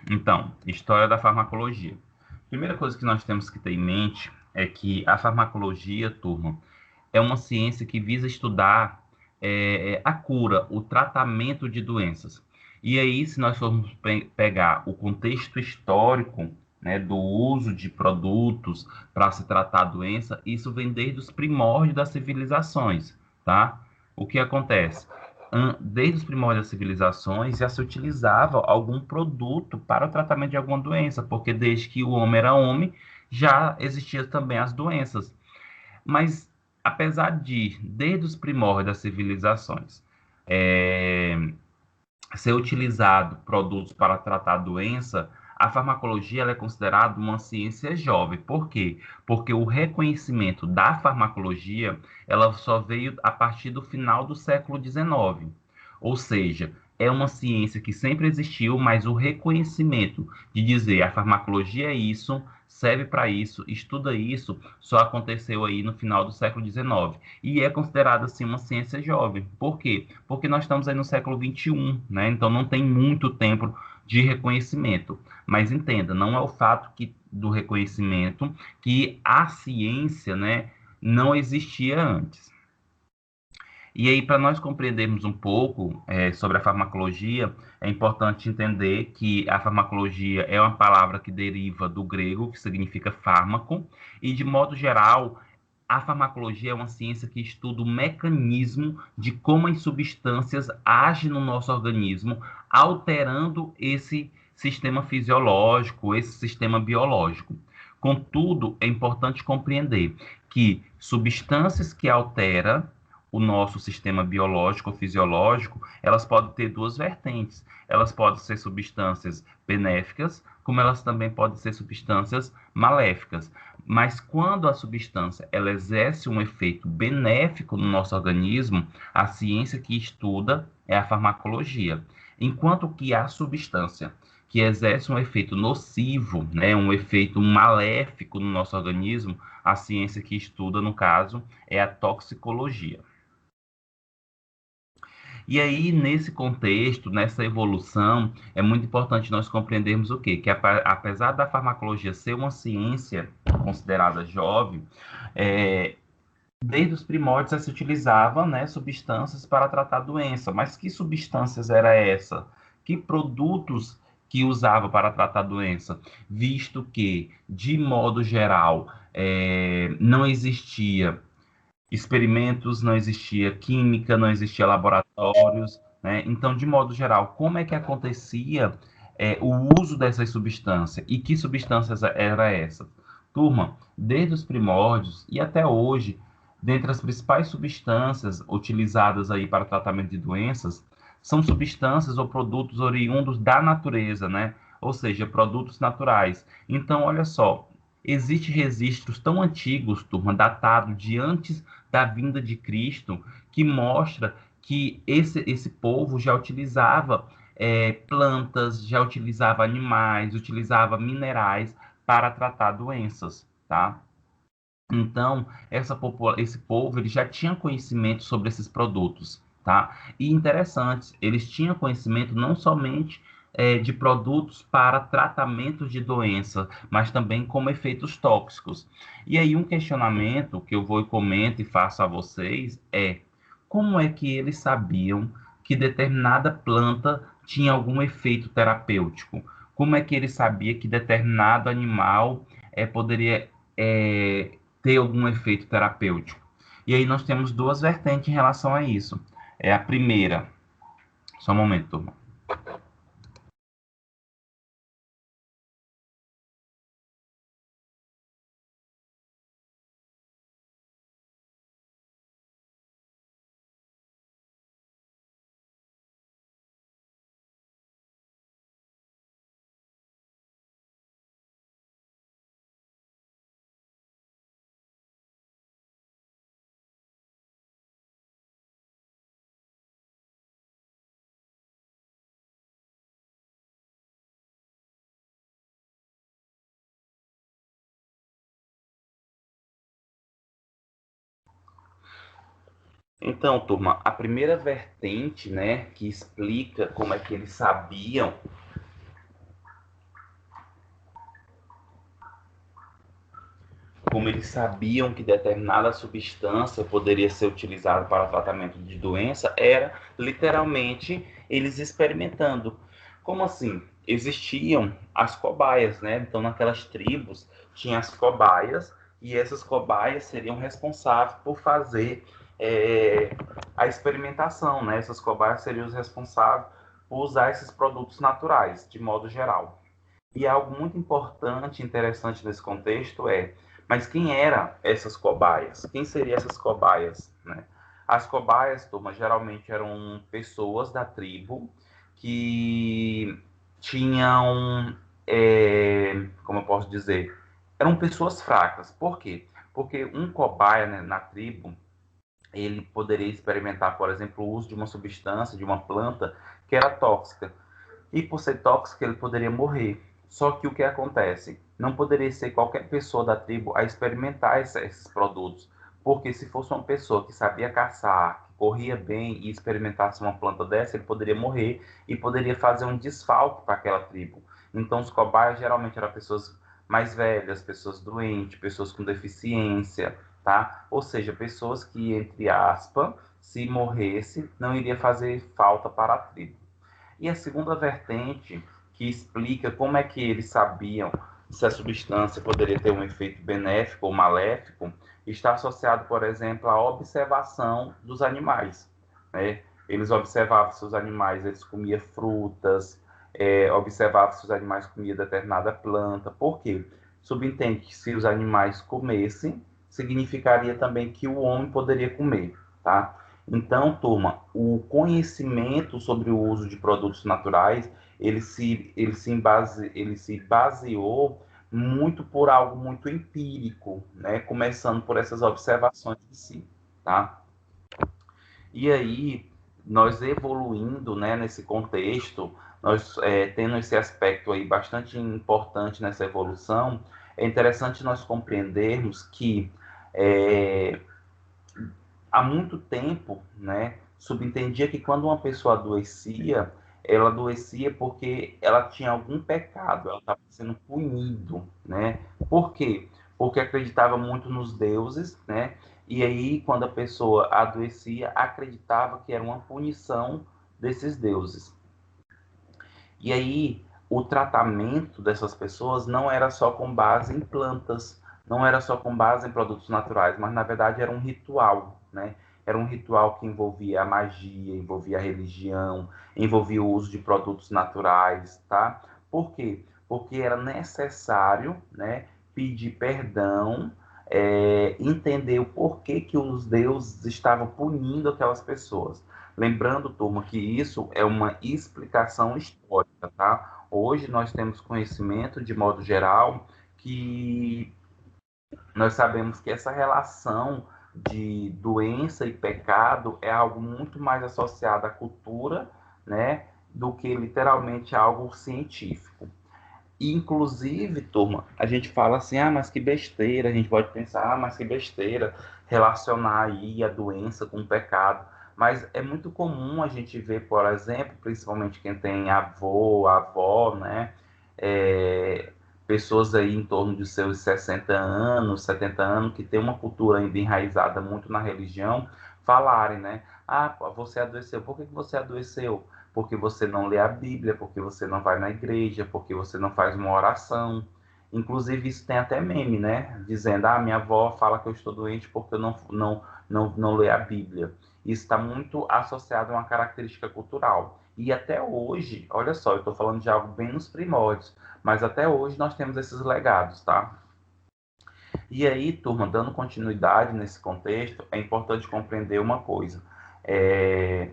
Então, história da farmacologia. Primeira coisa que nós temos que ter em mente é que a farmacologia, turma, é uma ciência que visa estudar a cura, o tratamento de doenças. E aí, se nós formos pegar o contexto histórico, né, do uso de produtos para se tratar a doença, isso vem desde os primórdios das civilizações, tá? O que acontece? Desde os primórdios das civilizações já se utilizava algum produto para o tratamento de alguma doença, porque desde que o homem era homem, já existiam também as doenças. Mas, apesar de, desde os primórdios das civilizações, é, ser utilizado produtos para tratar a doença, a farmacologia ela é considerada uma ciência jovem. Por quê? Porque o reconhecimento da farmacologia ela só veio a partir do final do século XIX. Ou seja, é uma ciência que sempre existiu, mas o reconhecimento de dizer a farmacologia é isso, serve para isso, estuda isso, só aconteceu aí no final do século XIX. E é considerada assim uma ciência jovem. Por quê? Porque nós estamos aí no século XXI, né? Então não tem muito tempo de reconhecimento. Mas entenda, não é o fato do reconhecimento que a ciência, né, não existia antes. E aí, para nós compreendermos um pouco sobre a farmacologia, é importante entender que a farmacologia é uma palavra que deriva do grego, que significa fármaco, e de modo geral, a farmacologia é uma ciência que estuda o mecanismo de como as substâncias agem no nosso organismo, alterando esse sistema fisiológico, esse sistema biológico. Contudo, é importante compreender que substâncias que alteram o nosso sistema biológico ou fisiológico, elas podem ter duas vertentes. Elas podem ser substâncias benéficas, como elas também podem ser substâncias maléficas. Mas quando a substância ela exerce um efeito benéfico no nosso organismo, a ciência que estuda é a farmacologia. Enquanto que a substância que exerce um efeito nocivo, né, um efeito maléfico no nosso organismo, a ciência que estuda, no caso, é a toxicologia. E aí, nesse contexto, nessa evolução, é muito importante nós compreendermos o quê? Que apesar da farmacologia ser uma ciência considerada jovem, é, desde os primórdios já se utilizava, né, substâncias para tratar doença. Mas que substâncias era essa? Que produtos que usava para tratar doença? Visto que, de modo geral, não existia experimentos, não existia química, não existia laboratórios, né? Então, de modo geral, como é que acontecia o uso dessas substâncias? E que substâncias era essa? Turma, desde os primórdios e até hoje, dentre as principais substâncias utilizadas aí para tratamento de doenças, são substâncias ou produtos oriundos da natureza, né? Ou seja, produtos naturais. Então, olha só, existem registros tão antigos, turma, datados de antes da vinda de Cristo, que mostra que esse povo já utilizava plantas, já utilizava animais, utilizava minerais para tratar doenças, tá? Então, esse povo ele já tinha conhecimento sobre esses produtos, tá? E interessante, eles tinham conhecimento não somente de produtos para tratamento de doença, mas também como efeitos tóxicos. E aí, um questionamento que eu vou e comento e faço a vocês é: como é que eles sabiam que determinada planta tinha algum efeito terapêutico? Como é que ele sabia que determinado animal poderia ter algum efeito terapêutico? E aí nós temos duas vertentes em relação a isso. É a primeira, só um momento, turma. Então, turma, a primeira vertente, né, que explica como é que eles sabiam como eles sabiam que determinada substância poderia ser utilizada para tratamento de doença, era literalmente eles experimentando. Como assim? Existiam as cobaias, né? Então, naquelas tribos, tinha as cobaias, e essas cobaias seriam responsáveis por fazer a experimentação, né? Essas cobaias seriam os responsáveis por usar esses produtos naturais, de modo geral. E algo muito importante e interessante nesse contexto mas quem eram essas cobaias? Quem seriam essas cobaias, né? As cobaias, turma, geralmente eram pessoas da tribo que tinham, como eu posso dizer, eram pessoas fracas. Por quê? Porque um cobaia, né, na tribo, ele poderia experimentar, por exemplo, o uso de uma substância, de uma planta que era tóxica. E por ser tóxico, ele poderia morrer. Só que o que acontece? Não poderia ser qualquer pessoa da tribo a experimentar esses produtos. Porque se fosse uma pessoa que sabia caçar, que corria bem e experimentasse uma planta dessa, ele poderia morrer e poderia fazer um desfalque para aquela tribo. Então, os cobaias geralmente eram pessoas mais velhas, pessoas doentes, pessoas com deficiência, tá? Ou seja, pessoas que, entre aspas, se morresse, não iria fazer falta para a tribo. E a segunda vertente, que explica como é que eles sabiam se a substância poderia ter um efeito benéfico ou maléfico, está associado, por exemplo, à observação dos animais, né? Eles observavam se os animais eles comiam frutas, observavam se os animais comiam determinada planta. Por quê? Subentende que se os animais comessem, significaria também que o homem poderia comer, tá? Então, turma, o conhecimento sobre o uso de produtos naturais, ele se baseou muito por algo muito empírico, né? Começando por essas observações em si, tá? E aí, nós evoluindo, né, nesse contexto, nós tendo esse aspecto aí bastante importante nessa evolução, é interessante nós compreendermos que é, há muito tempo, né, subentendia que quando uma pessoa adoecia, ela adoecia porque ela tinha algum pecado, ela estava sendo punido, né? Por quê? Porque acreditava muito nos deuses, né? E aí, quando a pessoa adoecia, acreditava que era uma punição desses deuses. E aí, o tratamento dessas pessoas não era só com base em plantas, não era só com base em produtos naturais, mas na verdade era um ritual, né? Era um ritual que envolvia a magia, envolvia a religião, envolvia o uso de produtos naturais, tá? Por quê? Porque era necessário, né, pedir perdão, entender o porquê que os deuses estavam punindo aquelas pessoas. Lembrando, turma, que isso é uma explicação histórica, tá? Hoje nós temos conhecimento, de modo geral, que nós sabemos que essa relação de doença e pecado é algo muito mais associado à cultura, né, do que literalmente algo científico. E, inclusive, turma, a gente fala assim, ah, mas que besteira, a gente pode pensar, ah, mas que besteira relacionar aí a doença com o pecado. Mas é muito comum a gente ver, por exemplo, principalmente quem tem avô, avó, né, é, pessoas aí em torno de seus 60 anos, 70 anos, que tem uma cultura ainda enraizada muito na religião, falarem, né, ah, você adoeceu, por que você adoeceu? Porque você não lê a Bíblia, porque você não vai na igreja, porque você não faz uma oração. Inclusive, isso tem até meme, né? Dizendo, ah, minha avó fala que eu estou doente porque eu não leio a Bíblia. Isso está muito associado a uma característica cultural. E até hoje, olha só, eu estou falando de algo bem nos primórdios, mas até hoje nós temos esses legados, tá? E aí, turma, dando continuidade nesse contexto, é importante compreender uma coisa. É,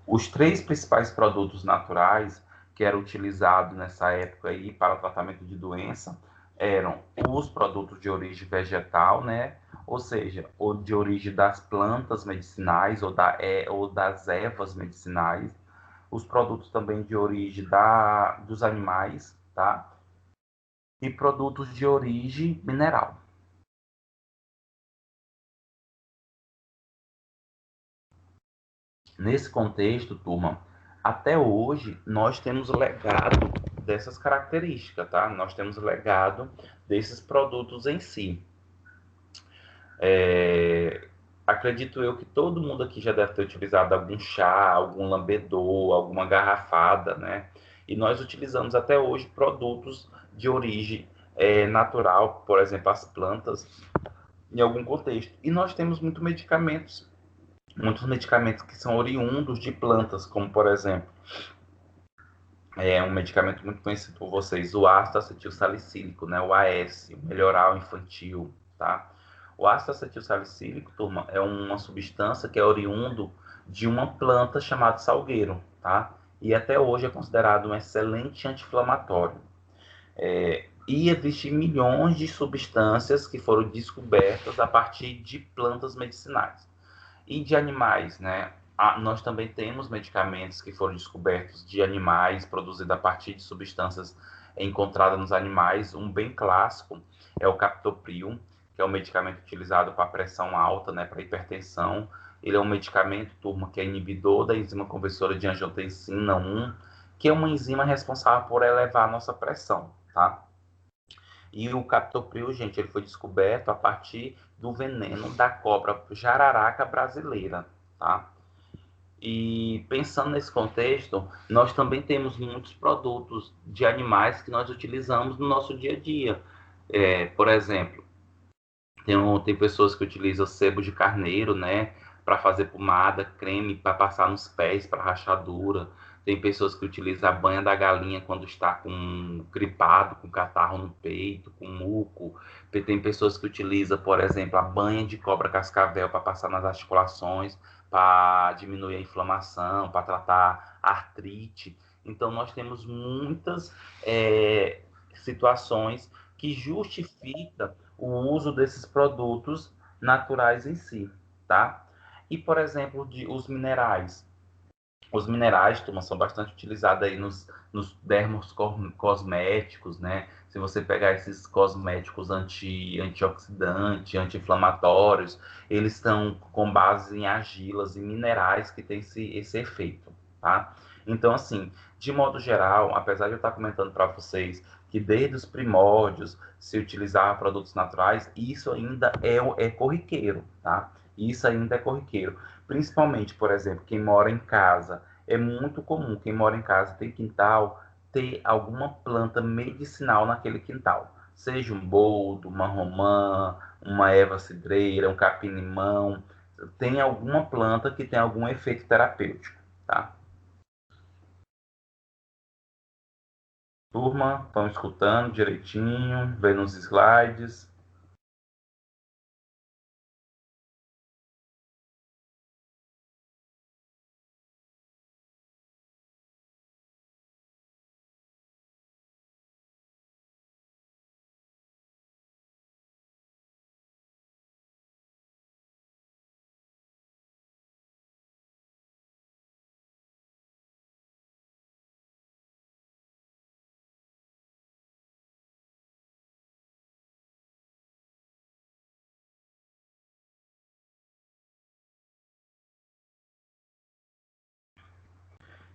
os três principais produtos naturais que eram utilizados nessa época aí para o tratamento de doença eram os produtos de origem vegetal, né? Ou seja, ou de origem das plantas medicinais ou das ervas medicinais, os produtos também de origem dos animais, tá? E produtos de origem mineral. Nesse contexto, turma, até hoje nós temos legado dessas características, tá? Nós temos legado desses produtos em si. Acredito eu que todo mundo aqui já deve ter utilizado algum chá, algum lambedor, alguma garrafada, né? E nós utilizamos até hoje produtos de origem natural, por exemplo, as plantas, em algum contexto. E nós temos muitos medicamentos que são oriundos de plantas, como por exemplo, um medicamento muito conhecido por vocês, o ácido acetil salicílico, né? O AS, o melhoral infantil, tá? O ácido acetil salicílico, turma, é uma substância que é oriundo de uma planta chamada salgueiro, tá? E até hoje é considerado um excelente anti-inflamatório. E existem milhões de substâncias que foram descobertas a partir de plantas medicinais. E de animais, né? Nós também temos medicamentos que foram descobertos de animais, produzidos a partir de substâncias encontradas nos animais. Um bem clássico é o captopril, que é um medicamento utilizado para pressão alta, né, para hipertensão. Ele é um medicamento, turma, que é inibidor da enzima conversora de angiotensina 1, que é uma enzima responsável por elevar a nossa pressão, tá? E o captopril, gente, ele foi descoberto a partir do veneno da cobra jararaca brasileira, tá? E pensando nesse contexto, nós também temos muitos produtos de animais que nós utilizamos no nosso dia a dia. Por exemplo, tem pessoas que utilizam sebo de carneiro, né, para fazer pomada, creme para passar nos pés, para rachadura. Tem pessoas que utilizam a banha da galinha quando está com gripado, com catarro no peito, com muco. Tem pessoas que utilizam, por exemplo, a banha de cobra cascavel para passar nas articulações, para diminuir a inflamação, para tratar artrite. Então, nós temos muitas situações que justificam o uso desses produtos naturais em si, tá? E, por exemplo, os minerais. Os minerais, turma, são bastante utilizados aí nos dermos cosméticos, né? Se você pegar esses cosméticos antioxidantes, anti-inflamatórios, eles estão com base em argilas e minerais que têm esse efeito, tá? Então, assim, de modo geral, apesar de eu estar comentando para vocês que desde os primórdios se utilizava produtos naturais, isso ainda é corriqueiro, tá? Isso ainda é corriqueiro. Principalmente, por exemplo, quem mora em casa. É muito comum, quem mora em casa tem quintal, ter alguma planta medicinal naquele quintal. Seja um boldo, uma romã, uma erva cidreira, um capim-limão. Tem alguma planta que tem algum efeito terapêutico, tá? Turma, estão escutando direitinho, vendo os slides.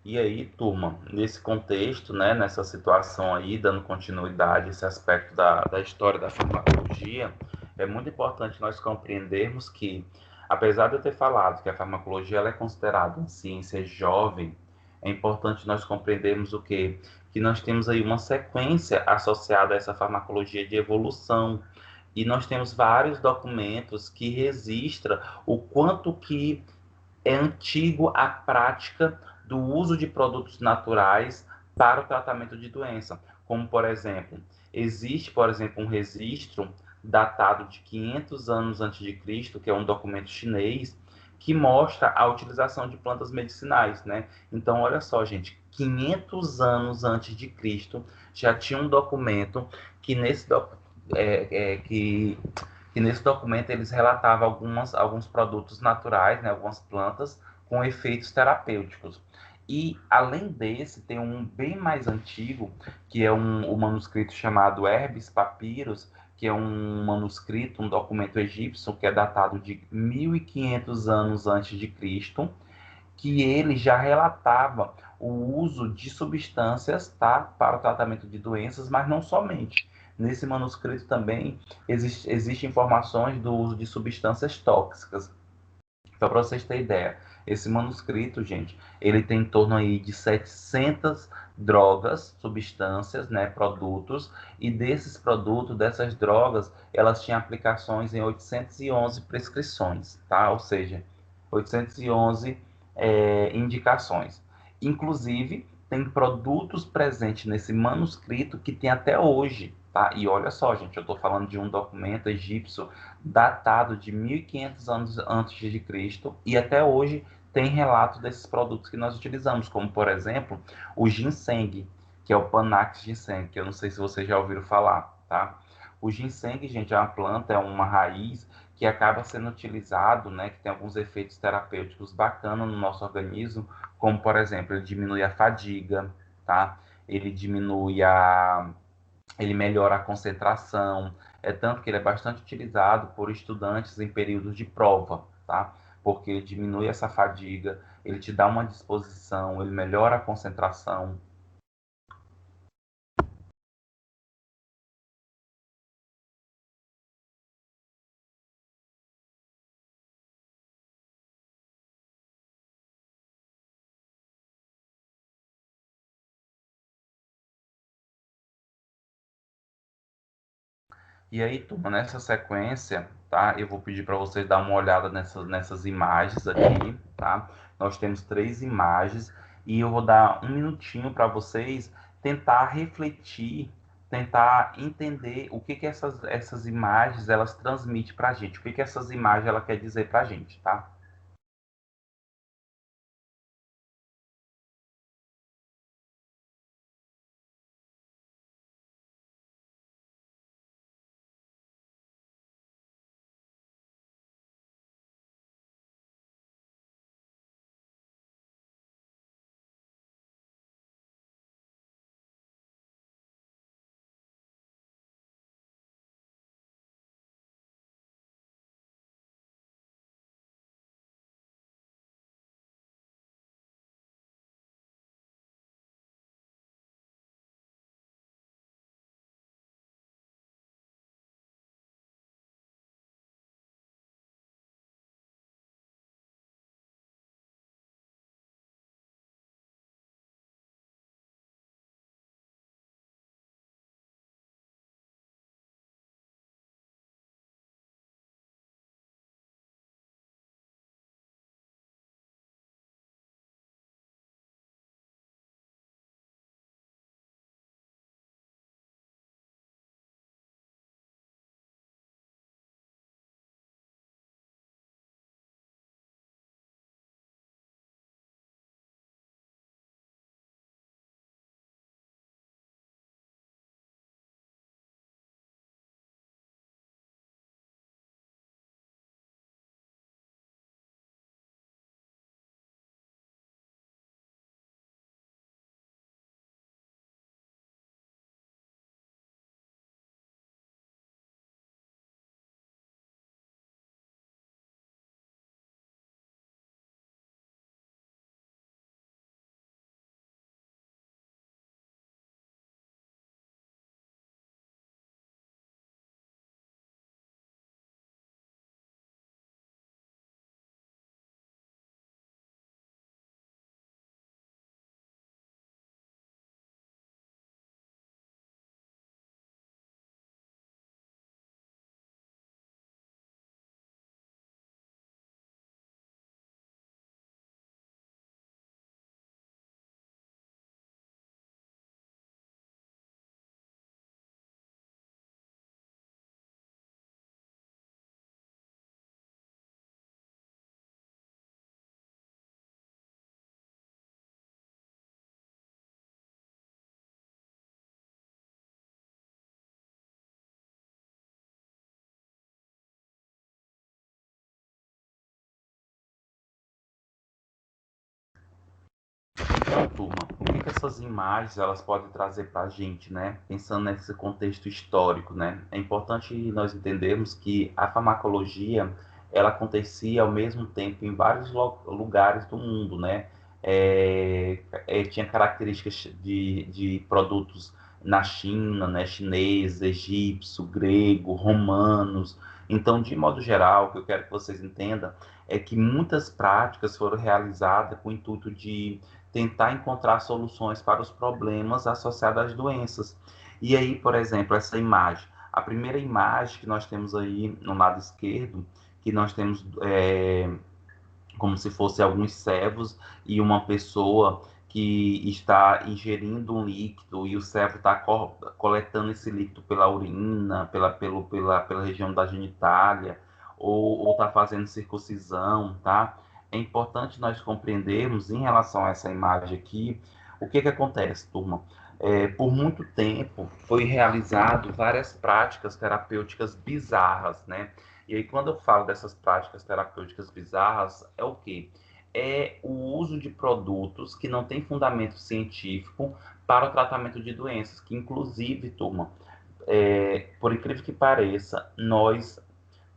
E aí, turma, nesse contexto, né, nessa situação aí, dando continuidade a esse aspecto da história da farmacologia, é muito importante nós compreendermos que, apesar de eu ter falado que a farmacologia ela é considerada uma ciência jovem, é importante nós compreendermos o quê? Que nós temos aí uma sequência associada a essa farmacologia de evolução, e nós temos vários documentos que registram o quanto que é antigo a prática do uso de produtos naturais para o tratamento de doença, como por exemplo, existe, por exemplo, um registro datado de 500 anos antes de Cristo, que é um documento chinês, que mostra a utilização de plantas medicinais, né? Então, olha só, gente, 500 anos antes de Cristo já tinha um documento que nesse documento eles relatavam alguns produtos naturais, né, algumas plantas com efeitos terapêuticos. E, além desse, tem um bem mais antigo, que é um manuscrito chamado Herbes Papyrus, que é um manuscrito, um documento egípcio, que é datado de 1500 anos antes de Cristo, que ele já relatava o uso de substâncias, tá, para o tratamento de doenças, mas não somente. Nesse manuscrito também existem informações do uso de substâncias tóxicas. Só para vocês terem ideia, esse manuscrito, gente, ele tem em torno aí de 700 drogas, substâncias, né, produtos, e desses produtos, dessas drogas, elas tinham aplicações em 811 prescrições, tá? Ou seja, 811 indicações. Inclusive, tem produtos presentes nesse manuscrito que tem até hoje, tá? E olha só, gente, eu estou falando de um documento egípcio datado de 1500 anos antes de Cristo e até hoje tem relatos desses produtos que nós utilizamos, como por exemplo o ginseng, que é o Panax ginseng, que eu não sei se vocês já ouviram falar, tá? O ginseng, gente, é uma planta, é uma raiz que acaba sendo utilizado, né, que tem alguns efeitos terapêuticos bacanas no nosso organismo, como por exemplo, ele diminui a fadiga, tá? Ele diminui a ele melhora a concentração, é tanto que ele é bastante utilizado por estudantes em períodos de prova, tá? Porque ele diminui essa fadiga, ele te dá uma disposição, ele melhora a concentração. E aí, turma, nessa sequência, tá? Eu vou pedir para vocês dar uma olhada nessas imagens aqui, tá? Nós temos 3 imagens e eu vou dar um minutinho para vocês tentar refletir, tentar entender o que que essas imagens elas transmitem para a gente, o que que essas imagens ela quer dizer para a gente, tá? Então, turma, o que que essas imagens elas podem trazer para a gente, né? Pensando nesse contexto histórico, né? É importante nós entendermos que a farmacologia ela acontecia ao mesmo tempo em vários lugares do mundo, né? tinha características de produtos na China, né, chinês, egípcio, grego, romanos. Então, de modo geral, o que eu quero que vocês entendam é que muitas práticas foram realizadas com o intuito de tentar encontrar soluções para os problemas associados às doenças. E aí, por exemplo, essa imagem. A primeira imagem que nós temos aí no lado esquerdo, que nós temos como se fosse alguns servos e uma pessoa que está ingerindo um líquido e o servo está coletando esse líquido pela urina, pela região da genitália, ou está fazendo circuncisão, tá? É importante nós compreendermos em relação a essa imagem aqui, o que acontece, turma? Por muito tempo foi realizado várias práticas terapêuticas bizarras, né? E aí, quando eu falo dessas práticas terapêuticas bizarras, é o quê? É o uso de produtos que não têm fundamento científico para o tratamento de doenças, que inclusive, turma, por incrível que pareça,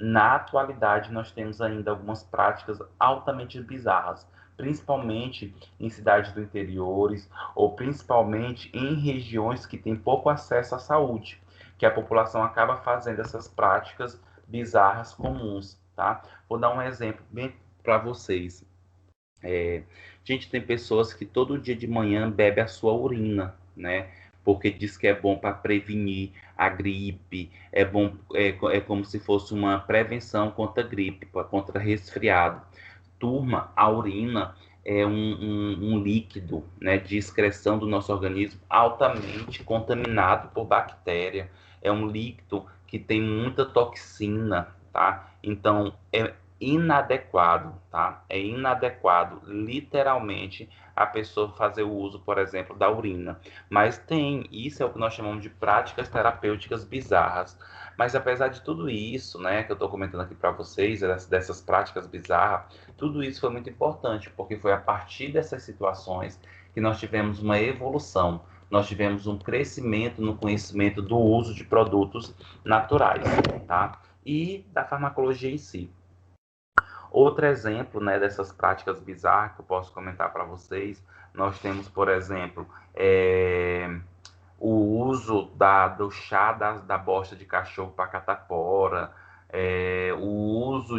na atualidade, nós temos ainda algumas práticas altamente bizarras, principalmente em cidades do interior ou principalmente em regiões que têm pouco acesso à saúde, que a população acaba fazendo essas práticas bizarras comuns, tá? Vou dar um exemplo bem para vocês. Gente, tem pessoas que todo dia de manhã bebe a sua urina, né? Porque diz que é bom para prevenir a gripe, é bom, é como se fosse uma prevenção contra gripe, contra resfriado. Turma, a urina é um líquido, né, de excreção do nosso organismo altamente contaminado por bactéria. É um líquido que tem muita toxina, tá? Então, é inadequado, tá? É inadequado, literalmente, a pessoa fazer o uso, por exemplo, da urina. Mas isso é o que nós chamamos de práticas terapêuticas bizarras. Mas apesar de tudo isso, né, que eu estou comentando aqui para vocês, dessas práticas bizarras, tudo isso foi muito importante, porque foi a partir dessas situações que nós tivemos uma evolução, nós tivemos um crescimento no conhecimento do uso de produtos naturais, tá? E da farmacologia em si. Outro exemplo, né, dessas práticas bizarras que eu posso comentar para vocês, nós temos, por exemplo, o uso do chá da bosta de cachorro para catapora, o uso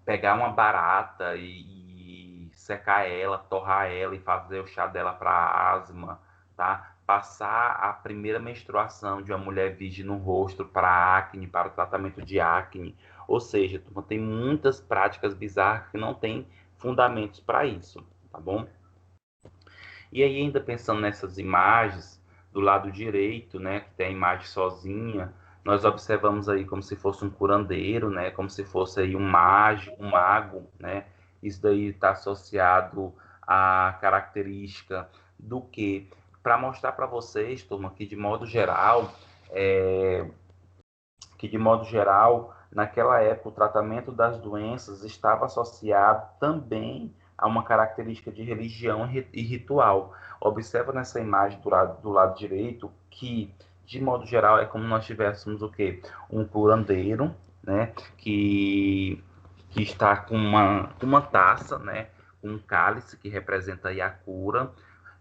pegar uma barata e secar ela, torrar ela e fazer o chá dela para asma, tá? Passar a primeira menstruação de uma mulher virgem no rosto para acne, para o tratamento de acne. Ou seja, tem muitas práticas bizarras que não têm fundamentos para isso, tá bom? E aí, ainda pensando nessas imagens, do lado direito, né, que tem a imagem sozinha, nós observamos aí como se fosse um curandeiro, né, como se fosse aí um mágico, um mago, né? Isso daí está associado à característica do que? Para mostrar para vocês, turma, que de modo geral, naquela época, o tratamento das doenças estava associado também a uma característica de religião e ritual. Observa nessa imagem do lado direito que, de modo geral, é como nós tivéssemos o quê? Um curandeiro, né, que está com uma taça, né, um cálice que representa aí a cura.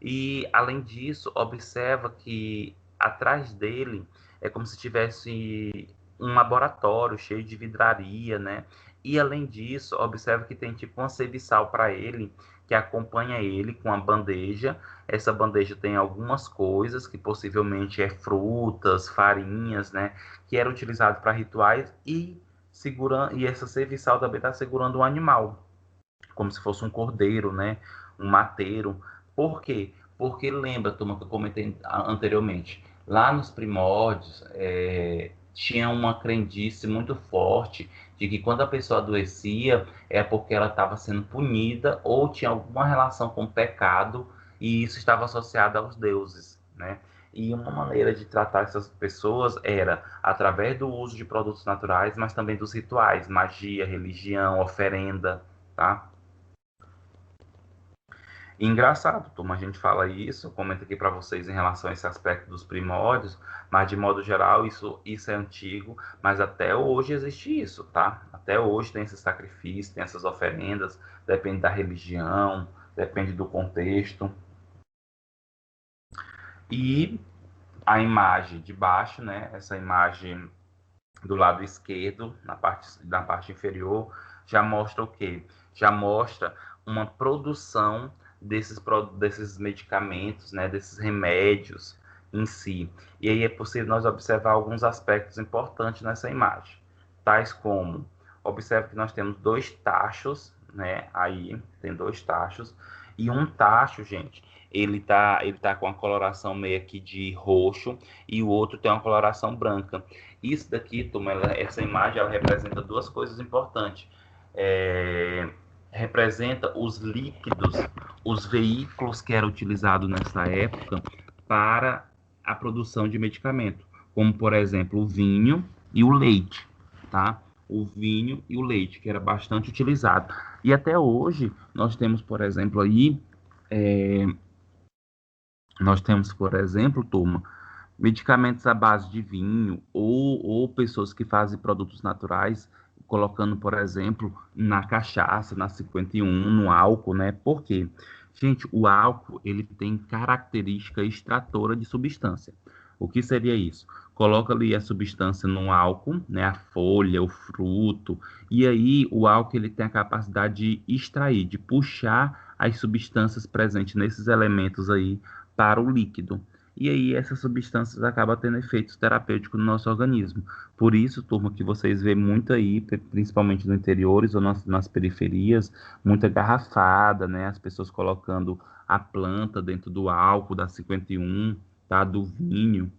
E, além disso, observa que atrás dele é como se tivesse um laboratório cheio de vidraria, né? E além disso, observa que tem tipo uma serviçal para ele, que acompanha ele com a bandeja. Essa bandeja tem algumas coisas que possivelmente é frutas, farinhas, né? Que era utilizado para rituais e essa serviçal também está segurando um animal, como se fosse um cordeiro, né? Um mateiro. Por quê? Porque lembra, turma, que eu comentei anteriormente, lá nos primórdios, tinha uma crendice muito forte de que quando a pessoa adoecia é porque ela estava sendo punida ou tinha alguma relação com o pecado e isso estava associado aos deuses, né? E uma maneira de tratar essas pessoas era através do uso de produtos naturais, mas também dos rituais, magia, religião, oferenda, tá? E engraçado, turma, a gente fala isso, eu comento aqui para vocês em relação a esse aspecto dos primórdios, mas de modo geral isso é antigo, mas até hoje existe isso, tá? Até hoje tem esse sacrifício, tem essas oferendas, depende da religião, depende do contexto. E a imagem de baixo, né? Essa imagem do lado esquerdo, na parte inferior, já mostra o quê? Já mostra uma produção desses medicamentos, né, desses remédios em si. E aí é possível nós observar alguns aspectos importantes nessa imagem, tais como, observe que nós temos dois tachos, né, aí tem dois tachos, e um tacho, gente, ele tá com a coloração meio aqui de roxo, e o outro tem uma coloração branca. Isso daqui, turma, essa imagem, ela representa duas coisas importantes. É, representa os líquidos, os veículos que eram utilizados nessa época para a produção de medicamento, como, por exemplo, o vinho e o leite, tá? O vinho e o leite, que era bastante utilizado. E até hoje, nós temos, por exemplo, aí, é, nós temos, por exemplo, turma, medicamentos à base de vinho ou pessoas que fazem produtos naturais, colocando, por exemplo, na cachaça, na 51, no álcool, né? Por quê? Gente, o álcool, ele tem característica extratora de substância. O que seria isso? Coloca ali a substância no álcool, né, a folha, o fruto, e aí o álcool ele tem a capacidade de extrair, de puxar as substâncias presentes nesses elementos aí para o líquido. E aí essas substâncias acabam tendo efeitos terapêuticos no nosso organismo. Por isso, turma, que vocês vê muito aí, principalmente no interiores ou nas periferias, muita garrafada, né? As pessoas colocando a planta dentro do álcool da 51, tá? Do vinho.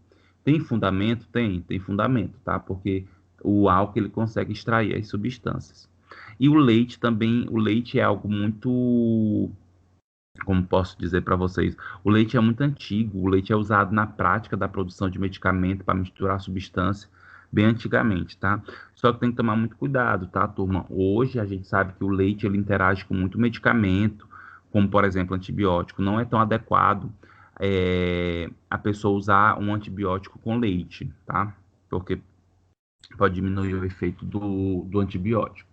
Tem fundamento? Tem fundamento, tá? Porque o álcool ele consegue extrair as substâncias. E o leite também, o leite é algo muito, como posso dizer para vocês, o leite é muito antigo, o leite é usado na prática da produção de medicamento para misturar substância bem antigamente, tá? Só que tem que tomar muito cuidado, tá, turma? Hoje a gente sabe que o leite ele interage com muito medicamento, como por exemplo antibiótico. Não é tão adequado a pessoa usar um antibiótico com leite, tá? Porque pode diminuir o efeito do antibiótico,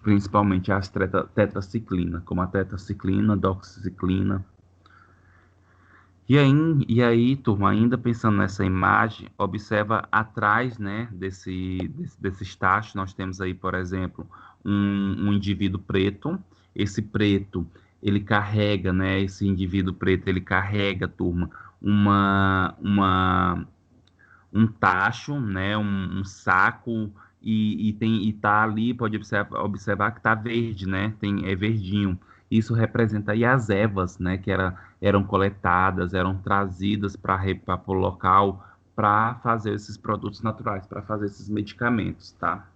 principalmente as tetraciclina, como a tetraciclina, doxiciclina. E aí, turma, ainda pensando nessa imagem, observa atrás, né, desses tachos, nós temos aí, por exemplo, um indivíduo preto. Esse preto, ele carrega, né, esse indivíduo preto, ele carrega, turma, um tacho, né, um saco, e tá ali, pode observar que tá verde, né, é verdinho. Isso representa aí as ervas, né, que eram coletadas, eram trazidas para o local para fazer esses produtos naturais, para fazer esses medicamentos, tá?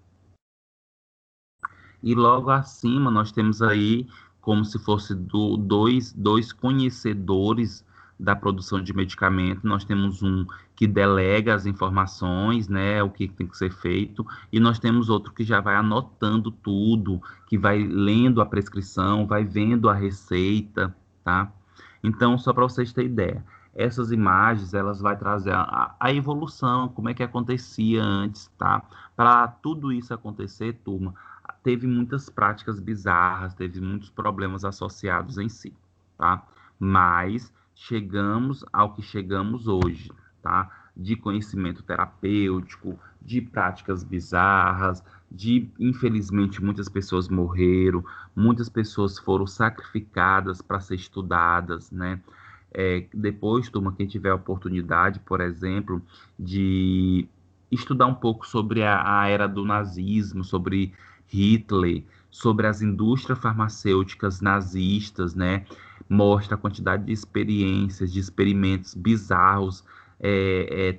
E logo acima nós temos aí como se fosse dois conhecedores da produção de medicamento. Nós temos um que delega as informações, né, o que tem que ser feito, e nós temos outro que já vai anotando tudo, que vai lendo a prescrição, vai vendo a receita, tá? Então, só para vocês terem ideia, essas imagens, elas vai trazer a evolução, como é que acontecia antes, tá? Para tudo isso acontecer, turma, teve muitas práticas bizarras, teve muitos problemas associados em si, tá? Mas chegamos ao que chegamos hoje, tá? De conhecimento terapêutico, de práticas bizarras, infelizmente, muitas pessoas morreram, muitas pessoas foram sacrificadas para ser estudadas, né? Depois, turma, quem tiver a oportunidade, por exemplo, de estudar um pouco sobre a era do nazismo, sobre Hitler, sobre as indústrias farmacêuticas nazistas, né? Mostra a quantidade de experiências, de experimentos bizarros,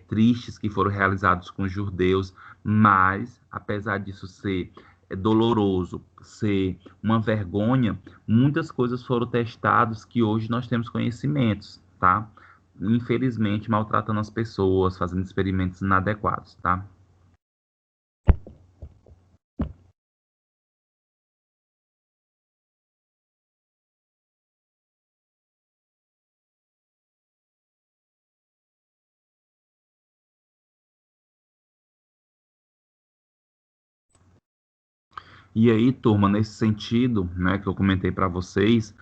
tristes que foram realizados com os judeus, mas, apesar disso ser doloroso, ser uma vergonha, muitas coisas foram testadas que hoje nós temos conhecimentos, tá? Infelizmente, maltratando as pessoas, fazendo experimentos inadequados, tá? E aí, turma, nesse sentido, né, que eu comentei para vocês,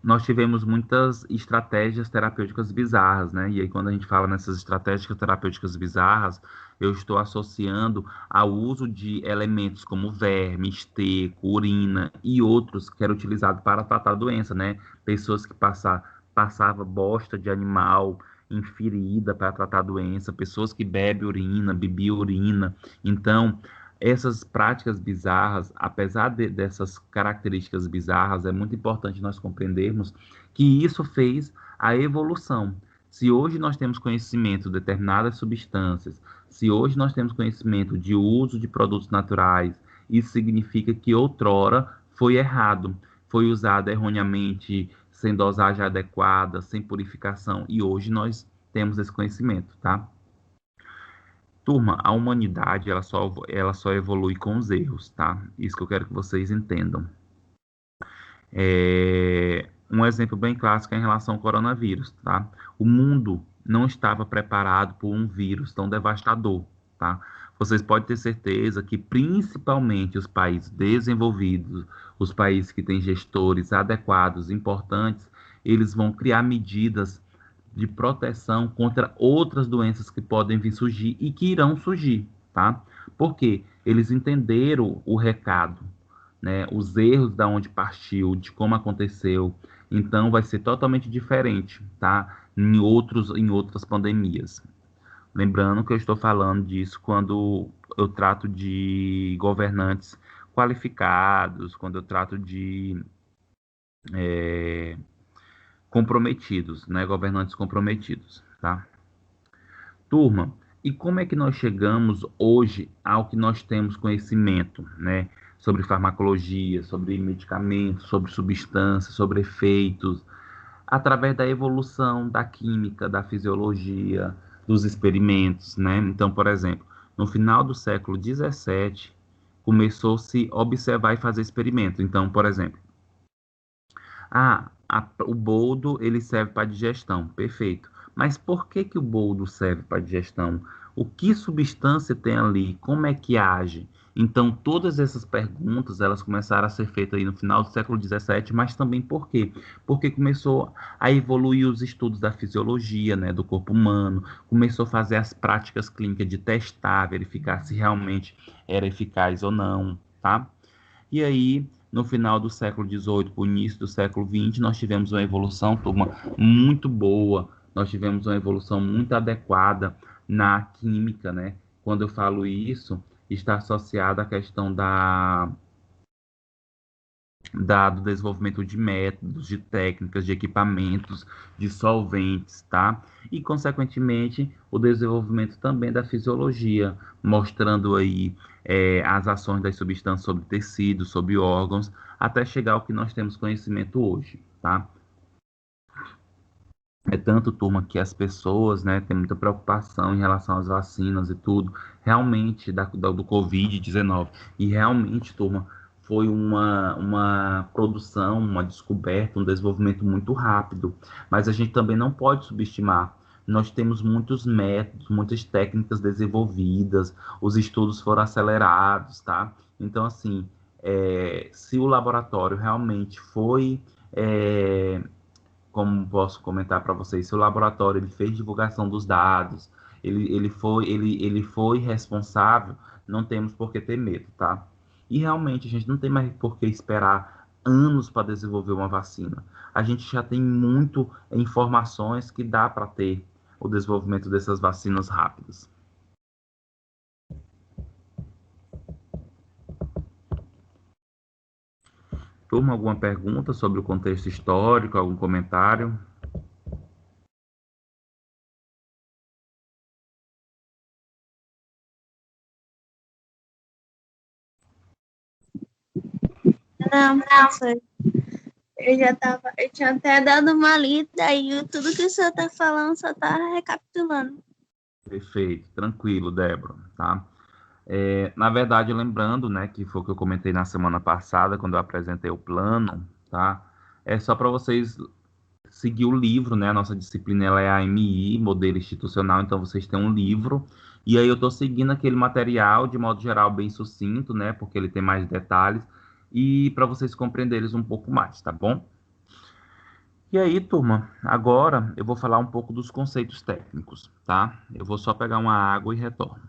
nós tivemos muitas estratégias terapêuticas bizarras, né? E aí, quando a gente fala nessas estratégias terapêuticas bizarras, eu estou associando ao uso de elementos como verme, esterco, urina e outros que era utilizado para tratar a doença, né? Pessoas que passavam bosta de animal em ferida para tratar a doença, pessoas que bebem urina, bebiam urina. Então, essas práticas bizarras, apesar dessas características bizarras, é muito importante nós compreendermos que isso fez a evolução. Se hoje nós temos conhecimento de determinadas substâncias, se hoje nós temos conhecimento de uso de produtos naturais, isso significa que outrora foi errado, foi usado erroneamente, sem dosagem adequada, sem purificação, e hoje nós temos esse conhecimento, tá? Turma, a humanidade ela só evolui com os erros, tá? Isso que eu quero que vocês entendam. Um exemplo bem clássico é em relação ao coronavírus, tá? O mundo não estava preparado por um vírus tão devastador, tá? Vocês podem ter certeza que principalmente os países desenvolvidos, os países que têm gestores adequados, importantes, eles vão criar medidas de proteção contra outras doenças que podem vir surgir e que irão surgir, tá? Porque eles entenderam o recado, né? Os erros da onde partiu, de como aconteceu. Então vai ser totalmente diferente, tá? Em outras pandemias. Lembrando que eu estou falando disso quando eu trato de governantes qualificados, quando eu trato de comprometidos, né? Governantes comprometidos, tá? Turma, e como é que nós chegamos hoje ao que nós temos conhecimento, né? Sobre farmacologia, sobre medicamentos, sobre substâncias, sobre efeitos, através da evolução da química, da fisiologia, dos experimentos, né? Então, por exemplo, no final do século XVII, começou-se a observar e fazer experimentos. Então, por exemplo, o boldo ele serve para digestão, perfeito. Mas por que que o boldo serve para digestão? O que substância tem ali? Como é que age? Então, todas essas perguntas, elas começaram a ser feitas aí no final do século XVII, mas também por quê? Porque começou a evoluir os estudos da fisiologia, né, do corpo humano, começou a fazer as práticas clínicas de testar, verificar se realmente era eficaz ou não, tá? E aí, no final do século XVIII, para o início do século XX, nós tivemos uma evolução, turma, muito boa. Nós tivemos uma evolução muito adequada na química, né? Quando eu falo isso, está associada à questão do desenvolvimento de métodos, de técnicas, de equipamentos, de solventes, tá? E, consequentemente, o desenvolvimento também da fisiologia, mostrando aí as ações das substâncias sobre tecidos, sobre órgãos, até chegar ao que nós temos conhecimento hoje, tá? É tanto, turma, que as pessoas, né, têm muita preocupação em relação às vacinas e tudo, realmente, do Covid-19. E realmente, turma, foi uma produção, uma descoberta, um desenvolvimento muito rápido. Mas a gente também não pode subestimar. Nós temos muitos métodos, muitas técnicas desenvolvidas, os estudos foram acelerados, tá? Então, assim, se o laboratório realmente foi como posso comentar para vocês, se o laboratório ele fez divulgação dos dados, ele foi responsável, não temos por que ter medo, tá? E realmente a gente não tem mais por que esperar anos para desenvolver uma vacina. A gente já tem muito informações que dá para ter o desenvolvimento dessas vacinas rápidas. Turma, alguma pergunta sobre o contexto histórico, algum comentário? Não, professor, eu tinha até dado uma lida e tudo que o senhor está falando só está recapitulando. Perfeito, tranquilo, Débora, tá? Na verdade, lembrando, né, que foi o que eu comentei na semana passada, quando eu apresentei o plano, tá? É só para vocês seguir o livro, né? A nossa disciplina ela é a AMI, Modelo Institucional, então vocês têm um livro E aí eu estou seguindo aquele material, de modo geral, bem sucinto, né? Porque ele tem mais detalhes, e para vocês compreenderem um pouco mais, tá bom? E aí, turma, agora eu vou falar um pouco dos conceitos técnicos, tá? Eu vou só pegar uma água e retorno.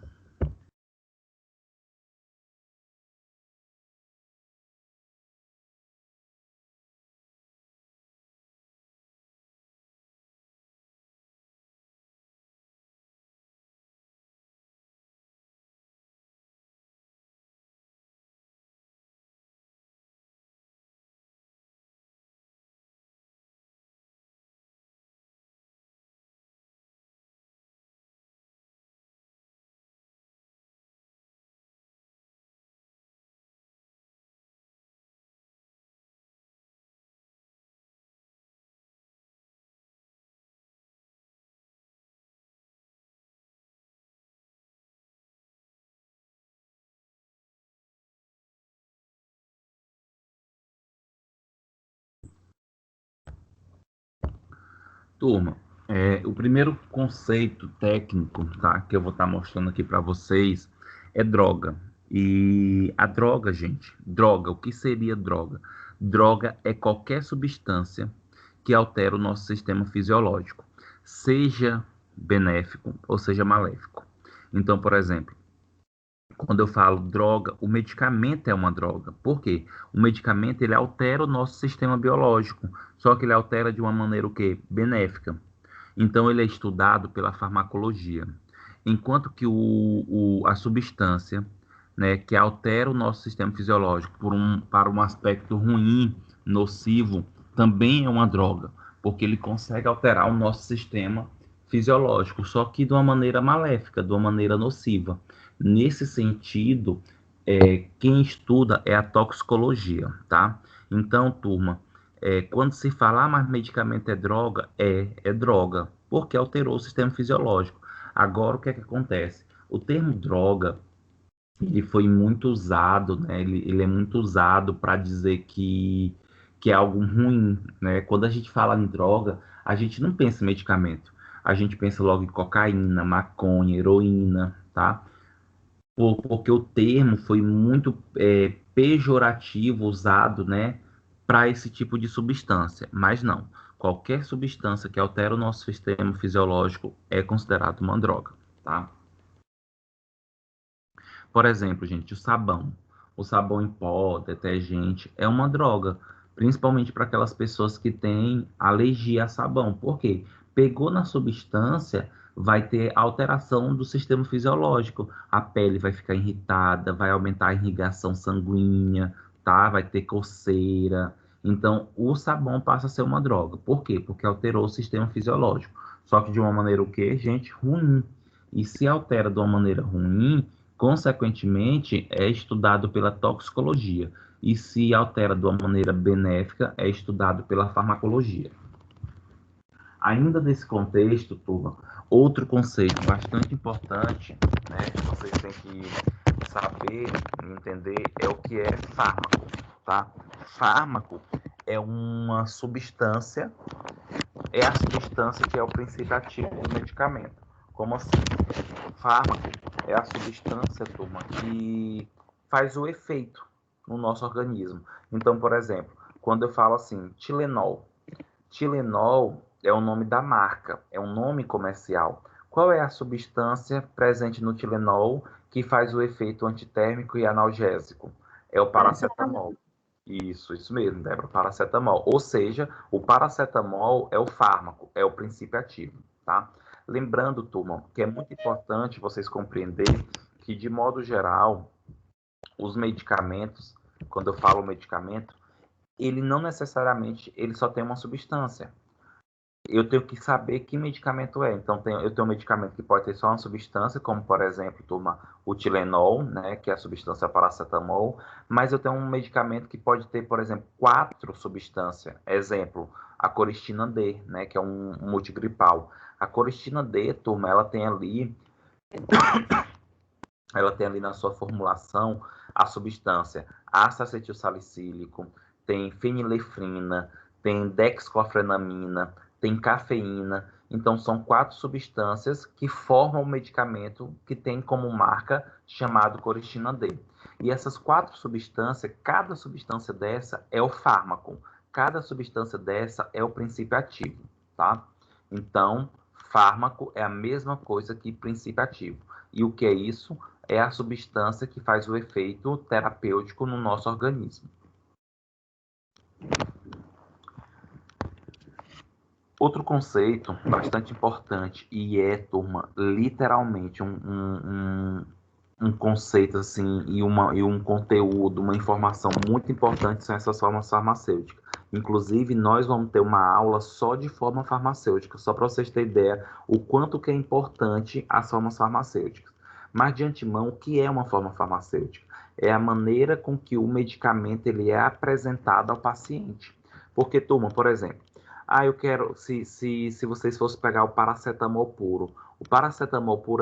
Turma, o primeiro conceito técnico, tá, que eu vou estar mostrando aqui para vocês é droga. E a droga, gente, droga, o que seria droga? Droga é qualquer substância que altera o nosso sistema fisiológico, seja benéfico ou seja maléfico. Então, por exemplo, quando eu falo droga, o medicamento é uma droga. Por quê? O medicamento ele altera o nosso sistema biológico, só que ele altera de uma maneira o quê? Benéfica. Então ele é estudado pela farmacologia. Enquanto que a substância, né, que altera o nosso sistema fisiológico para um aspecto ruim, nocivo, também é uma droga, porque ele consegue alterar o nosso sistema fisiológico, só que de uma maneira maléfica, de uma maneira nociva. Nesse sentido, quem estuda é a toxicologia, tá? Então, turma, quando se fala, mas medicamento é droga, é droga, porque alterou o sistema fisiológico. Agora, o que é que acontece? O termo droga, ele foi muito usado, né? Ele é muito usado para dizer que é algo ruim, né? Quando a gente fala em droga, a gente não pensa em medicamento. A gente pensa logo em cocaína, maconha, heroína, tá? Porque o termo foi muito pejorativo usado, né, para esse tipo de substância. Mas não, qualquer substância que altera o nosso sistema fisiológico é considerado uma droga, tá? Por exemplo, gente, o sabão em pó, detergente, é uma droga, principalmente para aquelas pessoas que têm alergia a sabão. Por quê? Pegou na substância, vai ter alteração do sistema fisiológico. A pele vai ficar irritada, vai aumentar a irrigação sanguínea, tá? Vai ter coceira. Então, o sabão passa a ser uma droga. Por quê? Porque alterou o sistema fisiológico. Só que de uma maneira o quê, gente? Ruim. E se altera de uma maneira ruim, consequentemente, é estudado pela toxicologia. E se altera de uma maneira benéfica, é estudado pela farmacologia. Ainda nesse contexto, turma, outro conceito bastante importante, né, que vocês têm que saber e entender é o que é fármaco, tá? Fármaco é uma substância, é a substância que é o princípio ativo do medicamento. Como assim? Fármaco é a substância, turma, que faz o efeito no nosso organismo. Então, por exemplo, quando eu falo assim, Tilenol. Tilenol é o nome da marca, é um nome comercial. Qual é a substância presente no Tilenol que faz o efeito antitérmico e analgésico? É o paracetamol. Isso mesmo, Débora, paracetamol. Ou seja, o paracetamol é o fármaco, é o princípio ativo, tá? Lembrando, turma, que é muito importante vocês compreenderem que, de modo geral, os medicamentos, quando eu falo medicamento, ele não necessariamente, ele só tem uma substância. Eu tenho que saber que medicamento é. Então, eu tenho um medicamento que pode ter só uma substância, como, por exemplo, turma, o Tilenol, né, que é a substância paracetamol, mas eu tenho um medicamento que pode ter, por exemplo, 4 substâncias. Exemplo, a coristina D, né, que é um multigripal. A coristina D, turma, ela tem ali na sua formulação a substância ácido acetilsalicílico, tem fenilefrina, tem dexclofenamina, tem cafeína. Então, são 4 substâncias que formam o medicamento que tem como marca chamado coristina D. E essas 4 substâncias, cada substância dessa é o fármaco. Cada substância dessa é o princípio ativo, tá? Então, fármaco é a mesma coisa que princípio ativo. E o que é isso? É a substância que faz o efeito terapêutico no nosso organismo. Outro conceito bastante importante, e turma, literalmente um conceito assim, e um conteúdo, uma informação muito importante são essas formas farmacêuticas. Inclusive, nós vamos ter uma aula só de forma farmacêutica, só para vocês terem ideia o quanto que é importante as formas farmacêuticas. Mas, de antemão, o que é uma forma farmacêutica? É a maneira com que o medicamento ele é apresentado ao paciente. Porque, turma, por exemplo, eu quero, se vocês fossem pegar o paracetamol puro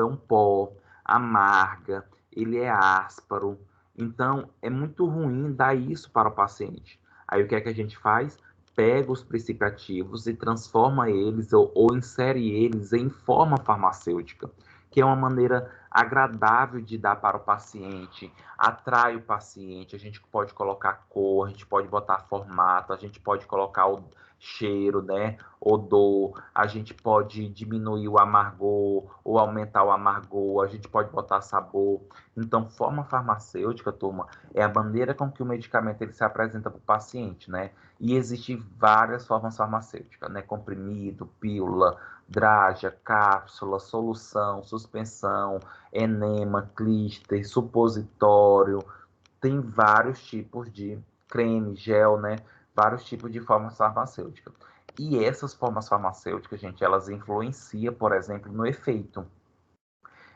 é um pó, amarga, ele é áspero, então é muito ruim dar isso para o paciente. Aí o que é que a gente faz? Pega os princípios ativos e transforma eles ou insere eles em forma farmacêutica, que é uma maneira agradável de dar para o paciente, atrai o paciente, a gente pode colocar cor, a gente pode botar formato, a gente pode colocar o cheiro, né? Odor, a gente pode diminuir o amargor ou aumentar o amargor, a gente pode botar sabor. Então, forma farmacêutica, turma, é a maneira com que o medicamento ele se apresenta para o paciente, né? E existem várias formas farmacêuticas, né? Comprimido, pílula, draga, cápsula, solução, suspensão, enema, clíster, supositório. Tem vários tipos de creme, gel, né? Vários tipos de formas farmacêuticas. E essas formas farmacêuticas, gente, elas influenciam, por exemplo, no efeito.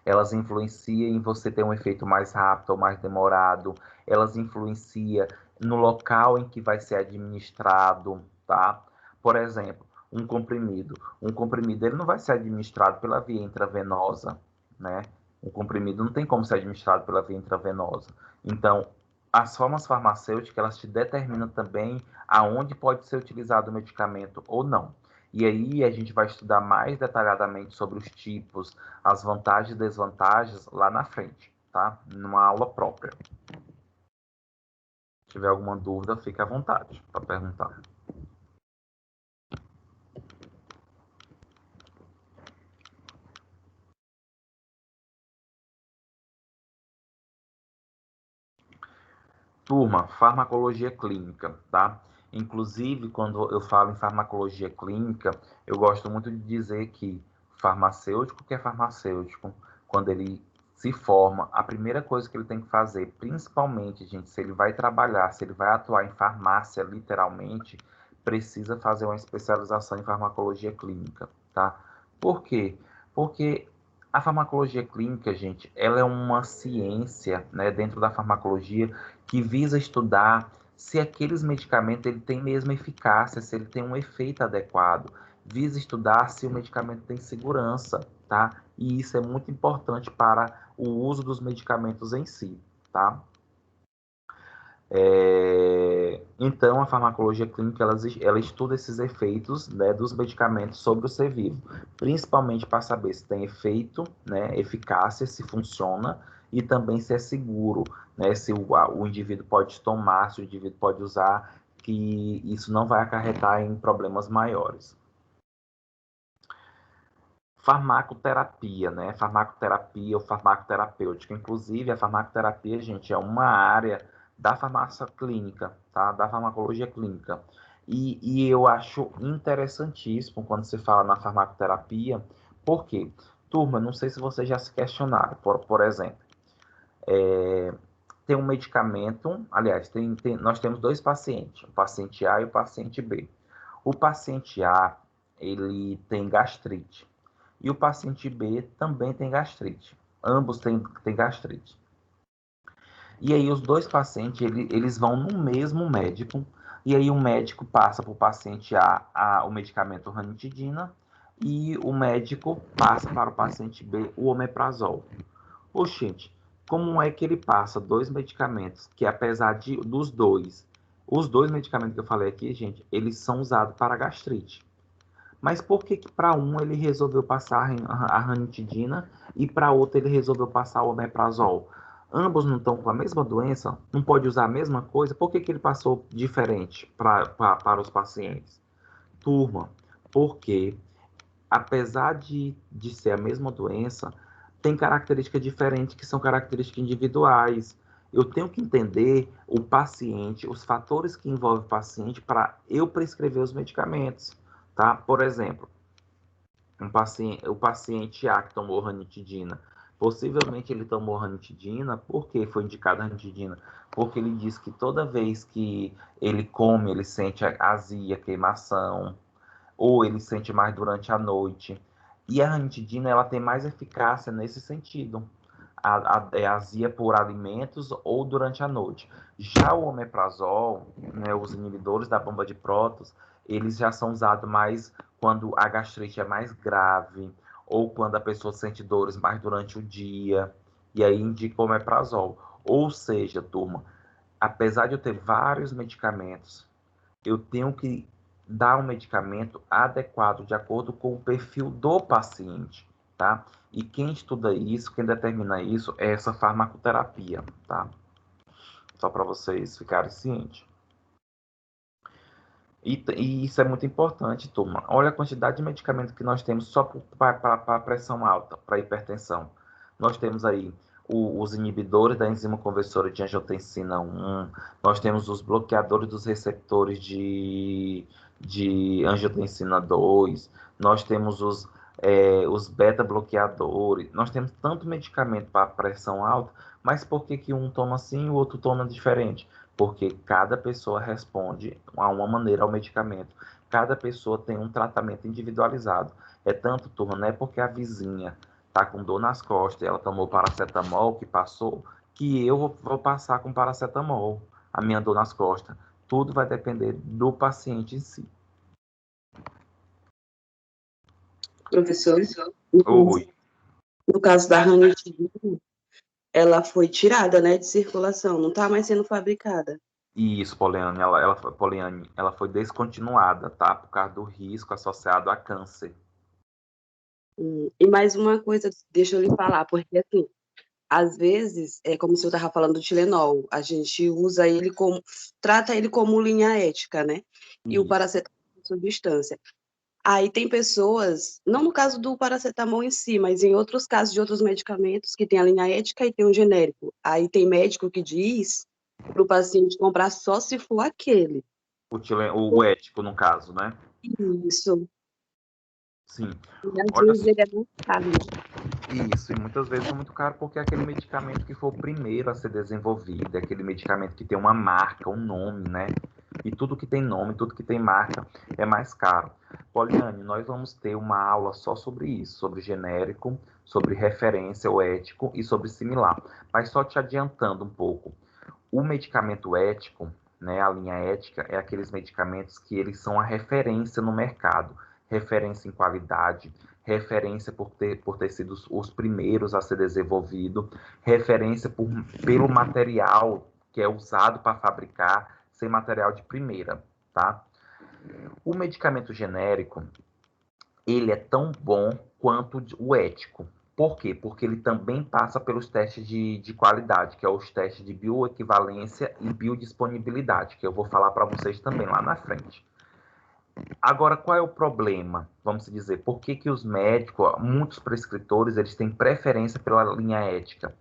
Elas influenciam em você ter um efeito mais rápido ou mais demorado. Elas influenciam no local em que vai ser administrado, tá? Por exemplo, um comprimido. Um comprimido ele não vai ser administrado pela via intravenosa, né? Um comprimido não tem como ser administrado pela via intravenosa. Então, as formas farmacêuticas, elas te determinam também aonde pode ser utilizado o medicamento ou não. E aí a gente vai estudar mais detalhadamente sobre os tipos, as vantagens e desvantagens lá na frente, tá? Numa aula própria. Se tiver alguma dúvida, fique à vontade para perguntar. Turma, farmacologia clínica, tá? Inclusive, quando eu falo em farmacologia clínica, eu gosto muito de dizer que farmacêutico que é farmacêutico, quando ele se forma, a primeira coisa que ele tem que fazer, principalmente, gente, se ele vai trabalhar, se ele vai atuar em farmácia, literalmente, precisa fazer uma especialização em farmacologia clínica, tá? Por quê? Porque a farmacologia clínica, gente, ela é uma ciência, né, dentro da farmacologia que visa estudar se aqueles medicamentos ele tem mesmo eficácia, se ele tem um efeito adequado. Visa estudar se o medicamento tem segurança, tá? E isso é muito importante para o uso dos medicamentos em si, tá? Então, a farmacologia clínica, ela estuda esses efeitos, né, dos medicamentos sobre o ser vivo, principalmente para saber se tem efeito, né, eficácia, se funciona, e também se é seguro, né, se o indivíduo pode tomar, se o indivíduo pode usar, que isso não vai acarretar em problemas maiores. Farmacoterapia, né, farmacoterapia ou farmacoterapêutica. Inclusive, a farmacoterapia, gente, é uma área da farmácia clínica, tá? Da farmacologia clínica. E eu acho interessantíssimo quando se fala na farmacoterapia, porque, turma, não sei se vocês já se questionaram, por exemplo, tem um medicamento, aliás, nós temos 2 pacientes, o paciente A e o paciente B. O paciente A, ele tem gastrite, e o paciente B também tem gastrite. Ambos têm gastrite. E aí os 2 pacientes, eles vão no mesmo médico, e aí o médico passa para o paciente A o medicamento ranitidina, e o médico passa para o paciente B o omeprazol. Oxente, como é que ele passa 2 medicamentos que, apesar dos dois, os 2 medicamentos que eu falei aqui, gente, eles são usados para gastrite. Mas por que para um ele resolveu passar a ranitidina e para outro ele resolveu passar o omeprazol? Ambos não estão com a mesma doença? Não pode usar a mesma coisa? Por que ele passou diferente para os pacientes? Turma, porque apesar de ser a mesma doença, tem características diferentes que são características individuais. Eu tenho que entender o paciente, os fatores que envolvem o paciente para eu prescrever os medicamentos, tá? Por exemplo, o paciente A que tomou ranitidina, possivelmente ele tomou ranitidina, por que foi indicada ranitidina? Porque ele diz que toda vez que ele come, ele sente azia, queimação, ou ele sente mais durante a noite. E a ranitidina, ela tem mais eficácia nesse sentido. É azia por alimentos ou durante a noite. Já o omeprazol, né, os inibidores da bomba de prótons, eles já são usados mais quando a gastrite é mais grave ou quando a pessoa sente dores mais durante o dia. E aí indica o omeprazol. Ou seja, turma, apesar de eu ter vários medicamentos, eu tenho que dar um medicamento adequado de acordo com o perfil do paciente, tá? E quem estuda isso, quem determina isso, é essa farmacoterapia, tá? Só para vocês ficarem cientes. E isso é muito importante, turma. Olha a quantidade de medicamentos que nós temos só para pressão alta, para hipertensão. Nós temos aí os inibidores da enzima conversora de angiotensina 1, nós temos os bloqueadores dos receptores de angiotensina 2, nós temos os beta-bloqueadores, nós temos tanto medicamento para pressão alta, mas por que um toma assim e o outro toma diferente? Porque cada pessoa responde a uma maneira ao medicamento. Cada pessoa tem um tratamento individualizado. É tanto, turma, não é porque a vizinha está com dor nas costas e ela tomou paracetamol que passou, que eu vou passar com paracetamol a minha dor nas costas. Tudo vai depender do paciente em si. Professor, Oi. no caso da ranitidina, ela foi tirada, né, de circulação, não está mais sendo fabricada. Isso, Poliane, Poliane, ela foi descontinuada, tá? Por causa do risco associado a câncer. E mais uma coisa, deixa eu lhe falar, porque assim, às vezes, é como o senhor estava falando do Tilenol, a gente usa ele como, trata ele como linha ética, né? E o Isso. paracetamol é substância. Aí tem pessoas, não no caso do paracetamol em si, mas em outros casos de outros medicamentos que tem a linha ética e tem um genérico. Aí tem médico que diz para o paciente comprar só se for aquele. O ético, no caso, né? Isso. Sim. E às Olha vezes ele é muito caro. isso, e muitas vezes é muito caro porque é aquele medicamento que foi o primeiro a ser desenvolvido, é aquele medicamento que tem uma marca, um nome, né? E tudo que tem nome, tudo que tem marca é mais caro. Poliane, nós vamos ter uma aula só sobre isso, sobre genérico, sobre referência ou ético e sobre similar. Mas só te adiantando um pouco, o medicamento ético, né, a linha ética, é aqueles medicamentos que eles são a referência no mercado, referência em qualidade, referência por ter sido os primeiros a ser desenvolvido, referência pelo material que é usado para fabricar, ser material de primeira, tá? O medicamento genérico, ele é tão bom quanto o ético. Por quê? Porque ele também passa pelos testes de qualidade, que é os testes de bioequivalência e biodisponibilidade, que eu vou falar para vocês também lá na frente. Agora, qual é o problema? Vamos dizer, por que os médicos, muitos prescritores, eles têm preferência pela linha ética?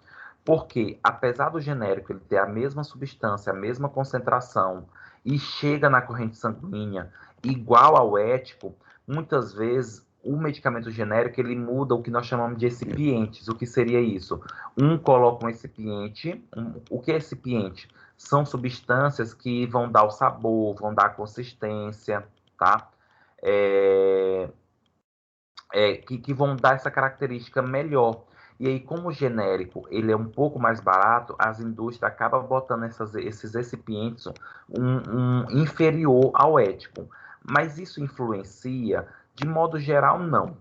Porque, apesar do genérico ele ter a mesma substância, a mesma concentração, e chega na corrente sanguínea igual ao ético, muitas vezes o medicamento genérico ele muda o que nós chamamos de excipientes. O que seria isso? Um coloca um excipiente. O que é excipiente? São substâncias que vão dar o sabor, vão dar a consistência, tá? Que vão dar essa característica melhor. E aí, como o genérico ele é um pouco mais barato, as indústrias acabam botando esses recipientes inferior ao ético. Mas isso influencia? De modo geral, não.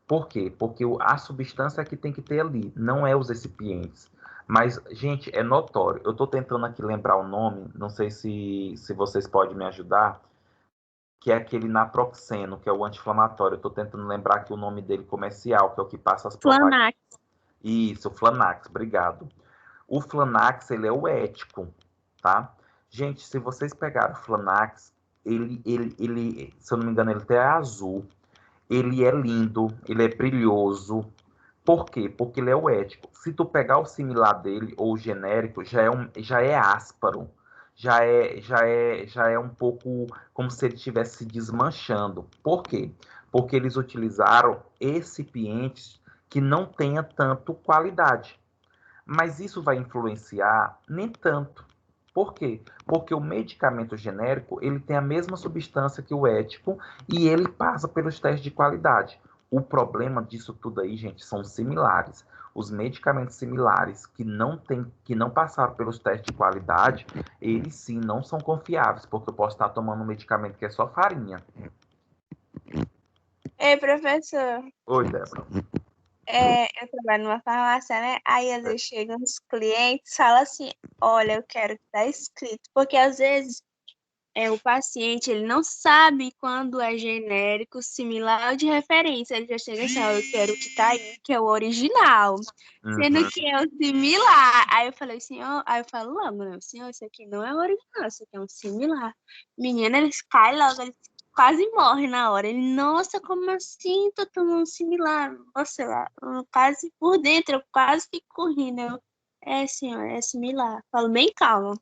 Por quê? Porque a substância que tem que ter ali, não é os recipientes. Mas, gente, é notório. Eu estou tentando aqui lembrar o nome, não sei se vocês podem me ajudar, que é aquele naproxeno, que é o anti-inflamatório. Eu estou tentando lembrar aqui o nome dele comercial, que é o que passa as propagandas. Flanax. Isso, Flanax, obrigado. O Flanax, ele é o ético, tá? Gente, se vocês pegaram o Flanax, ele, se eu não me engano, ele até é azul. Ele é lindo, ele é brilhoso. Por quê? Porque ele é o ético. Se tu pegar o similar dele, ou o genérico, já é áspero. Já é um pouco como se ele estivesse se desmanchando. Por quê? Porque eles utilizaram recipientes que não tenha tanto qualidade. Mas isso vai influenciar nem tanto. Por quê? Porque o medicamento genérico, ele tem a mesma substância que o ético e ele passa pelos testes de qualidade. O problema disso tudo aí, gente, são similares. Os medicamentos similares que não passaram pelos testes de qualidade, eles sim não são confiáveis, porque eu posso estar tomando um medicamento que é só farinha. Ei, professor, Oi, Débora. eu trabalho numa farmácia, né? Aí às vezes chegam os clientes e falam assim, olha, eu quero que tá escrito. Porque às vezes o paciente ele não sabe quando é genérico, similar ou de referência. Ele já chega assim, ó, eu quero o que tá aí, que é o original. Sendo Uhum. que é o similar. Aí eu falei, senhor, aí eu falo logo, né? Senhor, isso aqui não é o original, isso aqui é um similar. Menina, eles caem logo, eles quase morrem na hora. Ele, nossa, como assim? Tô tomando um similar. Nossa, lá, quase por dentro, eu quase fico rindo. Senhor, é similar. Falo bem calmo.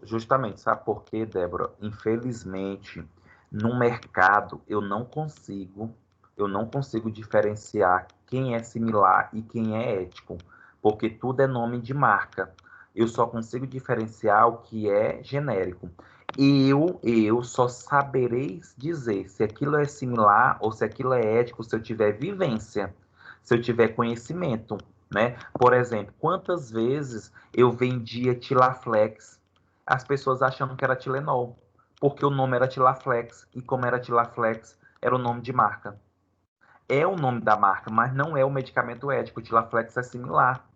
Justamente, sabe por quê, Débora? Infelizmente, no mercado eu não consigo diferenciar quem é similar e quem é ético, porque tudo é nome de marca. Eu só consigo diferenciar o que é genérico. Eu só saberei dizer se aquilo é similar ou se aquilo é ético se eu tiver vivência, se eu tiver conhecimento, né? Por exemplo, quantas vezes eu vendia Tilaflex, as pessoas achando que era Tilenol, porque o nome era Tilaflex, e como era Tilaflex, era o nome de marca. É o nome da marca, mas não é o medicamento ético. O Tilaflex é similar.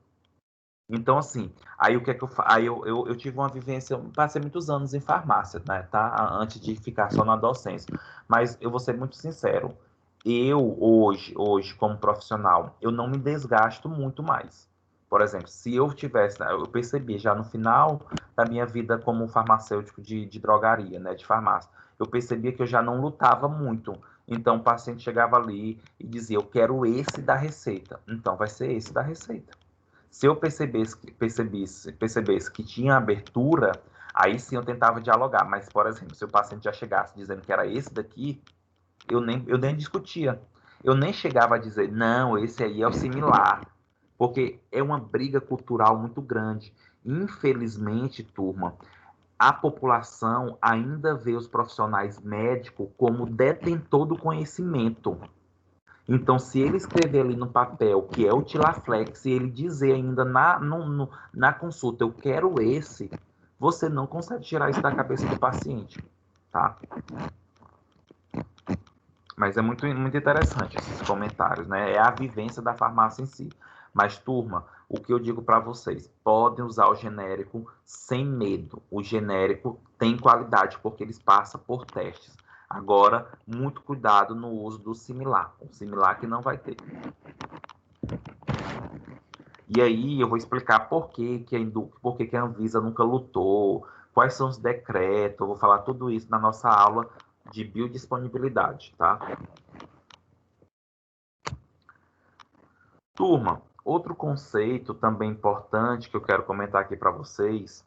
Então, assim, aí o que é que eu faço? Aí eu tive uma vivência, passei muitos anos em farmácia, né, tá? Antes de ficar só na docência. Mas eu vou ser muito sincero, eu hoje, como profissional, eu não me desgasto muito mais. Por exemplo, se eu tivesse, eu percebi já no final da minha vida como farmacêutico de drogaria, né, de farmácia, eu percebia que eu já não lutava muito. Então, o paciente chegava ali e dizia, eu quero esse da receita. Então, vai ser esse da receita. Se eu percebesse que tinha abertura, aí sim eu tentava dialogar. Mas, por exemplo, se o paciente já chegasse dizendo que era esse daqui, eu nem discutia. Eu nem chegava a dizer, não, esse aí é o similar. Porque é uma briga cultural muito grande. Infelizmente, turma, a população ainda vê os profissionais médicos como detentor do conhecimento. Então, se ele escrever ali no papel que é o Tilaflex e ele dizer ainda na consulta, eu quero esse, você não consegue tirar isso da cabeça do paciente, tá? Mas é muito, muito interessante esses comentários, né? É a vivência da farmácia em si. Mas, turma, o que eu digo para vocês, podem usar o genérico sem medo. O genérico tem qualidade, porque eles passam por testes. Agora, muito cuidado no uso do similar. O similar que não vai ter. E aí eu vou explicar por que a Anvisa nunca lutou, quais são os decretos, eu vou falar tudo isso na nossa aula de biodisponibilidade, tá? Turma, outro conceito também importante que eu quero comentar aqui para vocês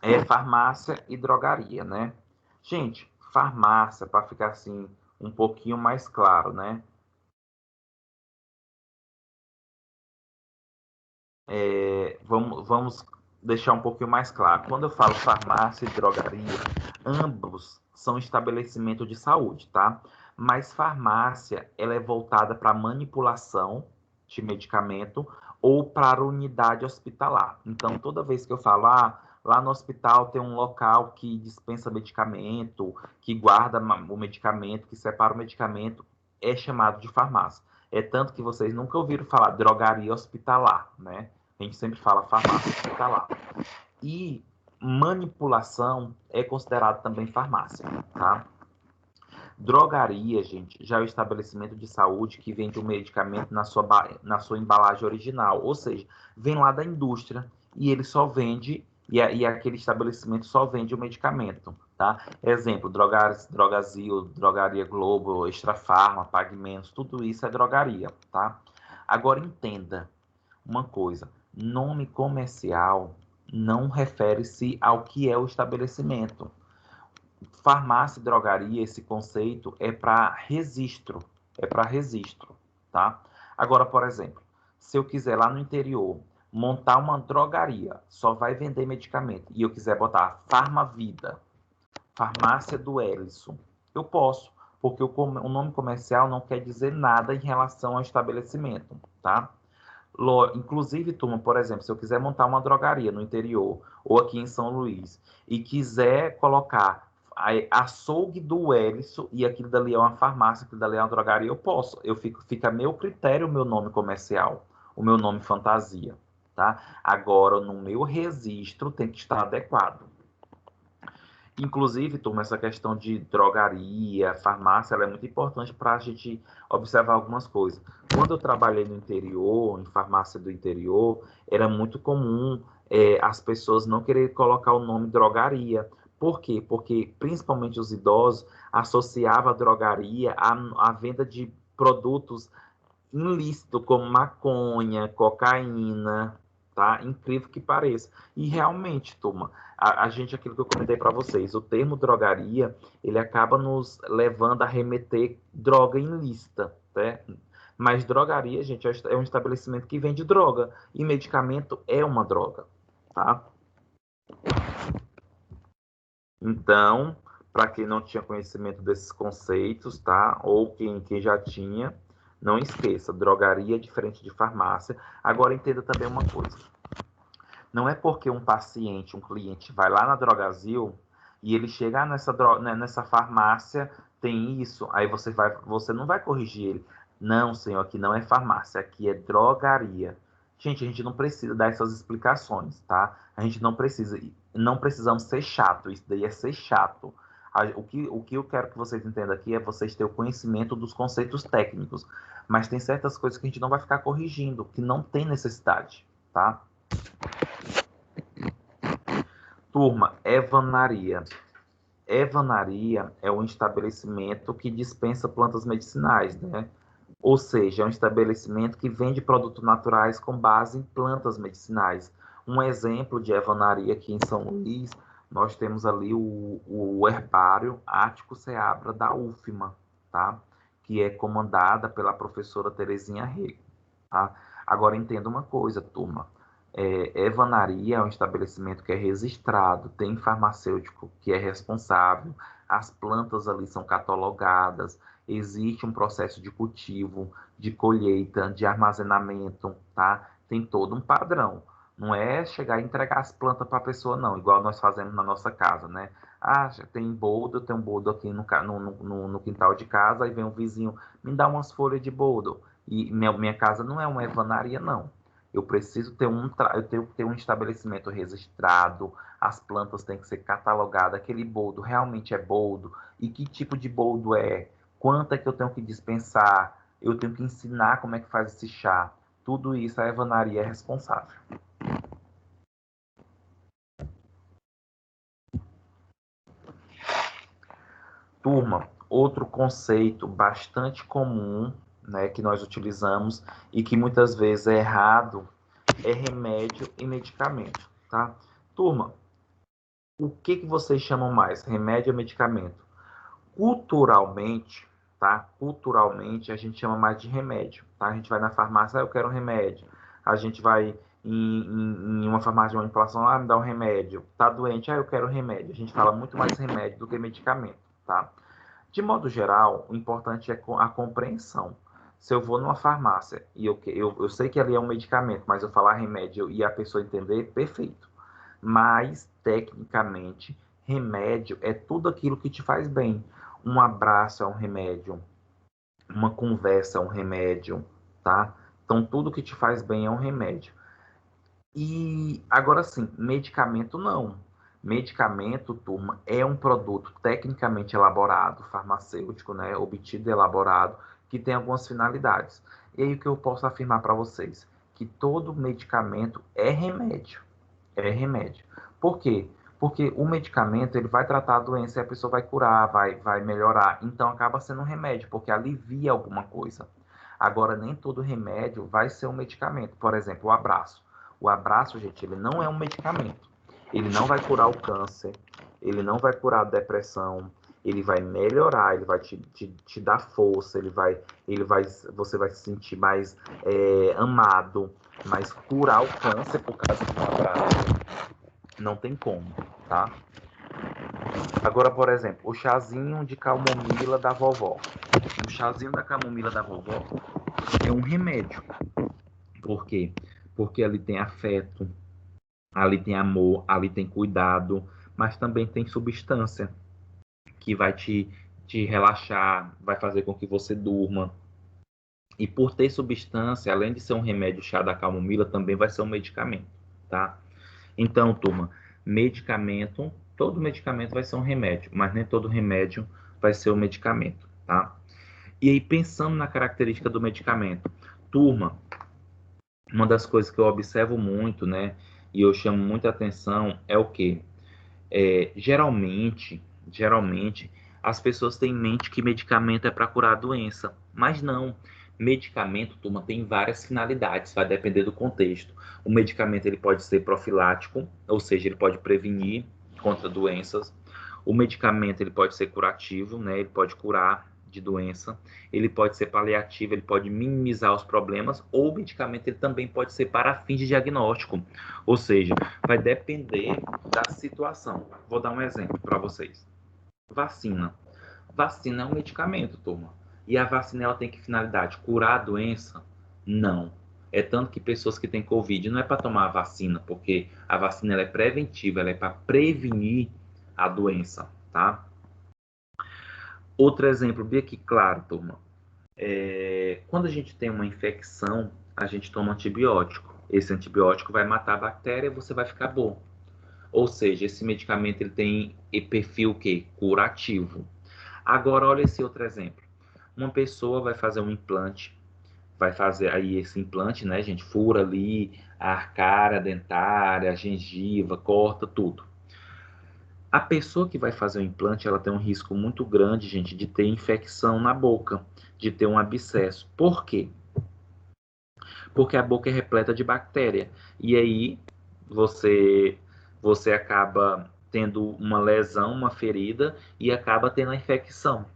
é farmácia e drogaria, né? Gente, farmácia, para ficar assim um pouquinho mais claro, né? Vamos deixar um pouquinho mais claro. Quando eu falo farmácia e drogaria, ambos são estabelecimento de saúde, tá? Mas farmácia, ela é voltada para manipulação de medicamento ou para unidade hospitalar. Então, toda vez que eu falo, lá no hospital tem um local que dispensa medicamento, que guarda o medicamento, que separa o medicamento, é chamado de farmácia. É tanto que vocês nunca ouviram falar drogaria hospitalar, né? A gente sempre fala farmácia hospitalar. E manipulação é considerado também farmácia, tá? Drogaria, gente, já é o estabelecimento de saúde que vende o medicamento na sua embalagem original, ou seja, vem lá da indústria e ele só vende, e aquele estabelecimento só vende o medicamento, tá? Exemplo, Drogazil, Drogaria Globo, Extra Farma, Pague Menos, tudo isso é drogaria, tá? Agora entenda uma coisa, nome comercial não refere-se ao que é o estabelecimento. Farmácia e drogaria, esse conceito é para registro, tá? Agora, por exemplo, se eu quiser lá no interior montar uma drogaria, só vai vender medicamento, e eu quiser botar Farmavida, farmácia do Ellison, eu posso, porque o nome comercial não quer dizer nada em relação ao estabelecimento, tá? Inclusive, turma, por exemplo, se eu quiser montar uma drogaria no interior ou aqui em São Luís e quiser colocar açougue do Ellison e aquilo dali é uma farmácia, aquilo dali é uma drogaria, eu posso. Fica a meu critério o meu nome comercial, o meu nome fantasia, tá? Agora, no meu registro tem que estar adequado. Inclusive, turma, essa questão de drogaria, farmácia, ela é muito importante para a gente observar algumas coisas. Quando eu trabalhei no interior, em farmácia do interior, era muito comum as pessoas não quererem colocar o nome drogaria. Por quê? Porque, principalmente os idosos, associavam a drogaria à venda de produtos ilícitos, como maconha, cocaína, tá? Incrível que pareça. E realmente, turma, a gente, aquilo que eu comentei para vocês, o termo drogaria, ele acaba nos levando a remeter droga ilícita, né? Mas drogaria, gente, é um estabelecimento que vende droga, e medicamento é uma droga, tá? Então, para quem não tinha conhecimento desses conceitos, tá? Ou quem já tinha, não esqueça, drogaria é diferente de farmácia. Agora entenda também uma coisa. Não é porque um paciente, um cliente, vai lá na Drogazil e ele chega nessa farmácia, tem isso, aí você não vai corrigir ele. Não, senhor, aqui não é farmácia, aqui é drogaria. Gente, a gente não precisa dar essas explicações, tá? A gente não precisamos ser chato, isso daí é ser chato. O que eu quero que vocês entendam aqui é vocês terem o conhecimento dos conceitos técnicos, mas tem certas coisas que a gente não vai ficar corrigindo, que não tem necessidade, tá? Turma, Evanaria. Evanaria é um estabelecimento que dispensa plantas medicinais, né? Ou seja, é um estabelecimento que vende produtos naturais com base em plantas medicinais. Um exemplo de Evanaria aqui em São Luís, nós temos ali o herbário Ático Seabra da UFMA, tá? Que é comandada pela professora Terezinha Rego, tá? Agora entenda uma coisa, turma. Evanaria é um estabelecimento que é registrado, tem farmacêutico que é responsável, as plantas ali são catalogadas, existe um processo de cultivo, de colheita, de armazenamento, tá? Tem todo um padrão. Não é chegar e entregar as plantas para a pessoa, não, igual nós fazemos na nossa casa, né? Ah, tem um boldo aqui no quintal de casa, aí vem um vizinho, me dá umas folhas de boldo. E minha casa não é uma evanaria, não. Eu preciso ter eu tenho que ter um estabelecimento registrado, as plantas têm que ser catalogadas, aquele boldo realmente é boldo, e que tipo de boldo é, quanto é que eu tenho que dispensar, eu tenho que ensinar como é que faz esse chá. Tudo isso a Evanaria é responsável. Turma, outro conceito bastante comum, né, que nós utilizamos e que muitas vezes é errado, é remédio e medicamento, tá? Turma, o que vocês chamam mais, remédio ou medicamento? Culturalmente, tá? Culturalmente, a gente chama mais de remédio, tá? A gente vai na farmácia, eu quero um remédio. A gente vai em uma farmácia de manipulação, me dá um remédio. Tá doente, eu quero um remédio. A gente fala muito mais remédio do que medicamento, tá? De modo geral, o importante é a compreensão. Se eu vou numa farmácia e eu sei que ali é um medicamento, mas eu falar remédio e a pessoa entender, perfeito. Mas, tecnicamente, remédio é tudo aquilo que te faz bem. Um abraço é um remédio, uma conversa é um remédio, tá? Então, tudo que te faz bem é um remédio. E agora sim, medicamento não. Medicamento, turma, é um produto tecnicamente elaborado, farmacêutico, né, obtido e elaborado, que tem algumas finalidades. E aí o que eu posso afirmar para vocês? Que todo medicamento é remédio. É remédio. Por quê? Porque o medicamento ele vai tratar a doença e a pessoa vai curar, vai melhorar. Então acaba sendo um remédio, porque alivia alguma coisa. Agora, nem todo remédio vai ser um medicamento. Por exemplo, o abraço. O abraço, gente, ele não é um medicamento. Ele não vai curar o câncer, ele não vai curar a depressão, ele vai melhorar, ele vai te dar força, você vai se sentir mais amado, mas curar o câncer por causa de um abraço não tem como, tá? Agora, por exemplo, o chazinho de camomila da vovó. O chazinho da camomila da vovó é um remédio. Por quê? Porque ali tem afeto, ali tem amor, ali tem cuidado, mas também tem substância que vai te relaxar, vai fazer com que você durma. E por ter substância, além de ser um remédio, o chá da camomila também vai ser um medicamento, tá? Então, turma, medicamento, todo medicamento vai ser um remédio, mas nem todo remédio vai ser um medicamento, tá? E aí, pensando na característica do medicamento, turma, uma das coisas que eu observo muito, né, e eu chamo muita atenção é o quê? Geralmente, as pessoas têm em mente que medicamento é para curar a doença, mas não. Medicamento, turma, tem várias finalidades, vai depender do contexto. O medicamento ele pode ser profilático, ou seja, ele pode prevenir contra doenças. O medicamento ele pode ser curativo, né? Ele pode curar de doença. Ele pode ser paliativo, ele pode minimizar os problemas. Ou o medicamento ele também pode ser para fins de diagnóstico, ou seja, vai depender da situação. Vou dar um exemplo para vocês. Vacina. Vacina é um medicamento, turma. E a vacina ela tem que finalidade? Curar a doença? Não. É tanto que pessoas que têm Covid não é para tomar a vacina, porque a vacina ela é preventiva, ela é para prevenir a doença, tá? Outro exemplo bem aqui, claro, turma. Quando a gente tem uma infecção, a gente toma antibiótico. Esse antibiótico vai matar a bactéria e você vai ficar bom. Ou seja, esse medicamento ele tem perfil o quê? Curativo. Agora, olha esse outro exemplo. Uma pessoa vai fazer um implante, vai fazer aí esse implante, né, gente? Fura ali a arcária dentária, a gengiva, corta tudo. A pessoa que vai fazer o implante, ela tem um risco muito grande, gente, de ter infecção na boca, de ter um abscesso. Por quê? Porque a boca é repleta de bactéria. E aí você acaba tendo uma lesão, uma ferida e acaba tendo a infecção.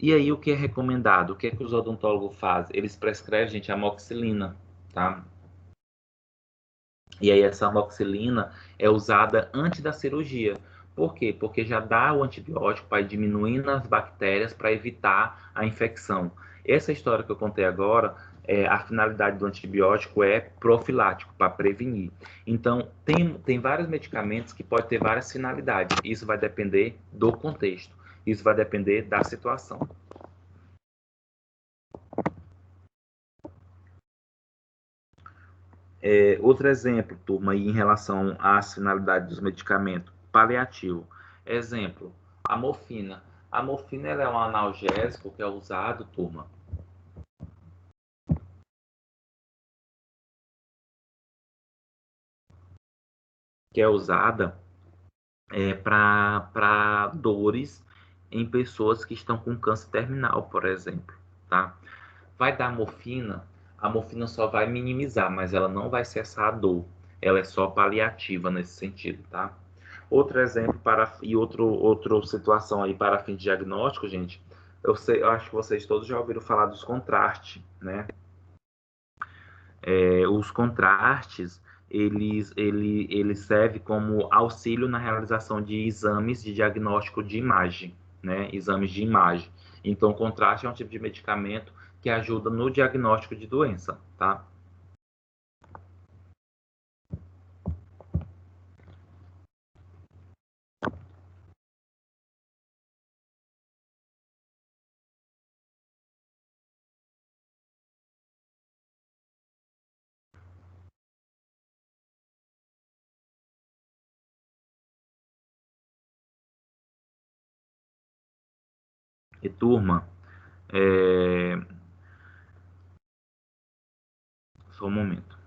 E aí o que é recomendado? O que é que os odontólogos fazem? Eles prescrevem, gente, amoxicilina, tá? E aí essa amoxicilina é usada antes da cirurgia. Por quê? Porque já dá o antibiótico para ir diminuindo as bactérias para evitar a infecção. Essa história que eu contei agora, a finalidade do antibiótico é profilático, para prevenir. Então, tem vários medicamentos que podem ter várias finalidades. Isso vai depender do contexto. Isso vai depender da situação. Outro exemplo, turma, aí em relação às finalidades dos medicamentos, paliativo. Exemplo, a morfina. A morfina ela é um analgésico que é usado, turma, que é usada para dores em pessoas que estão com câncer terminal, por exemplo, tá? Vai dar morfina, a morfina só vai minimizar, mas ela não vai cessar a dor. Ela é só paliativa nesse sentido, tá? Outro exemplo e outra situação aí para fim de diagnóstico, gente. Eu acho que vocês todos já ouviram falar dos contrastes, né? Os contrastes, eles servem como auxílio na realização de exames de diagnóstico de imagem, né? Exames de imagem. Então, contraste é um tipo de medicamento que ajuda no diagnóstico de doença, tá? E turma, só um momento.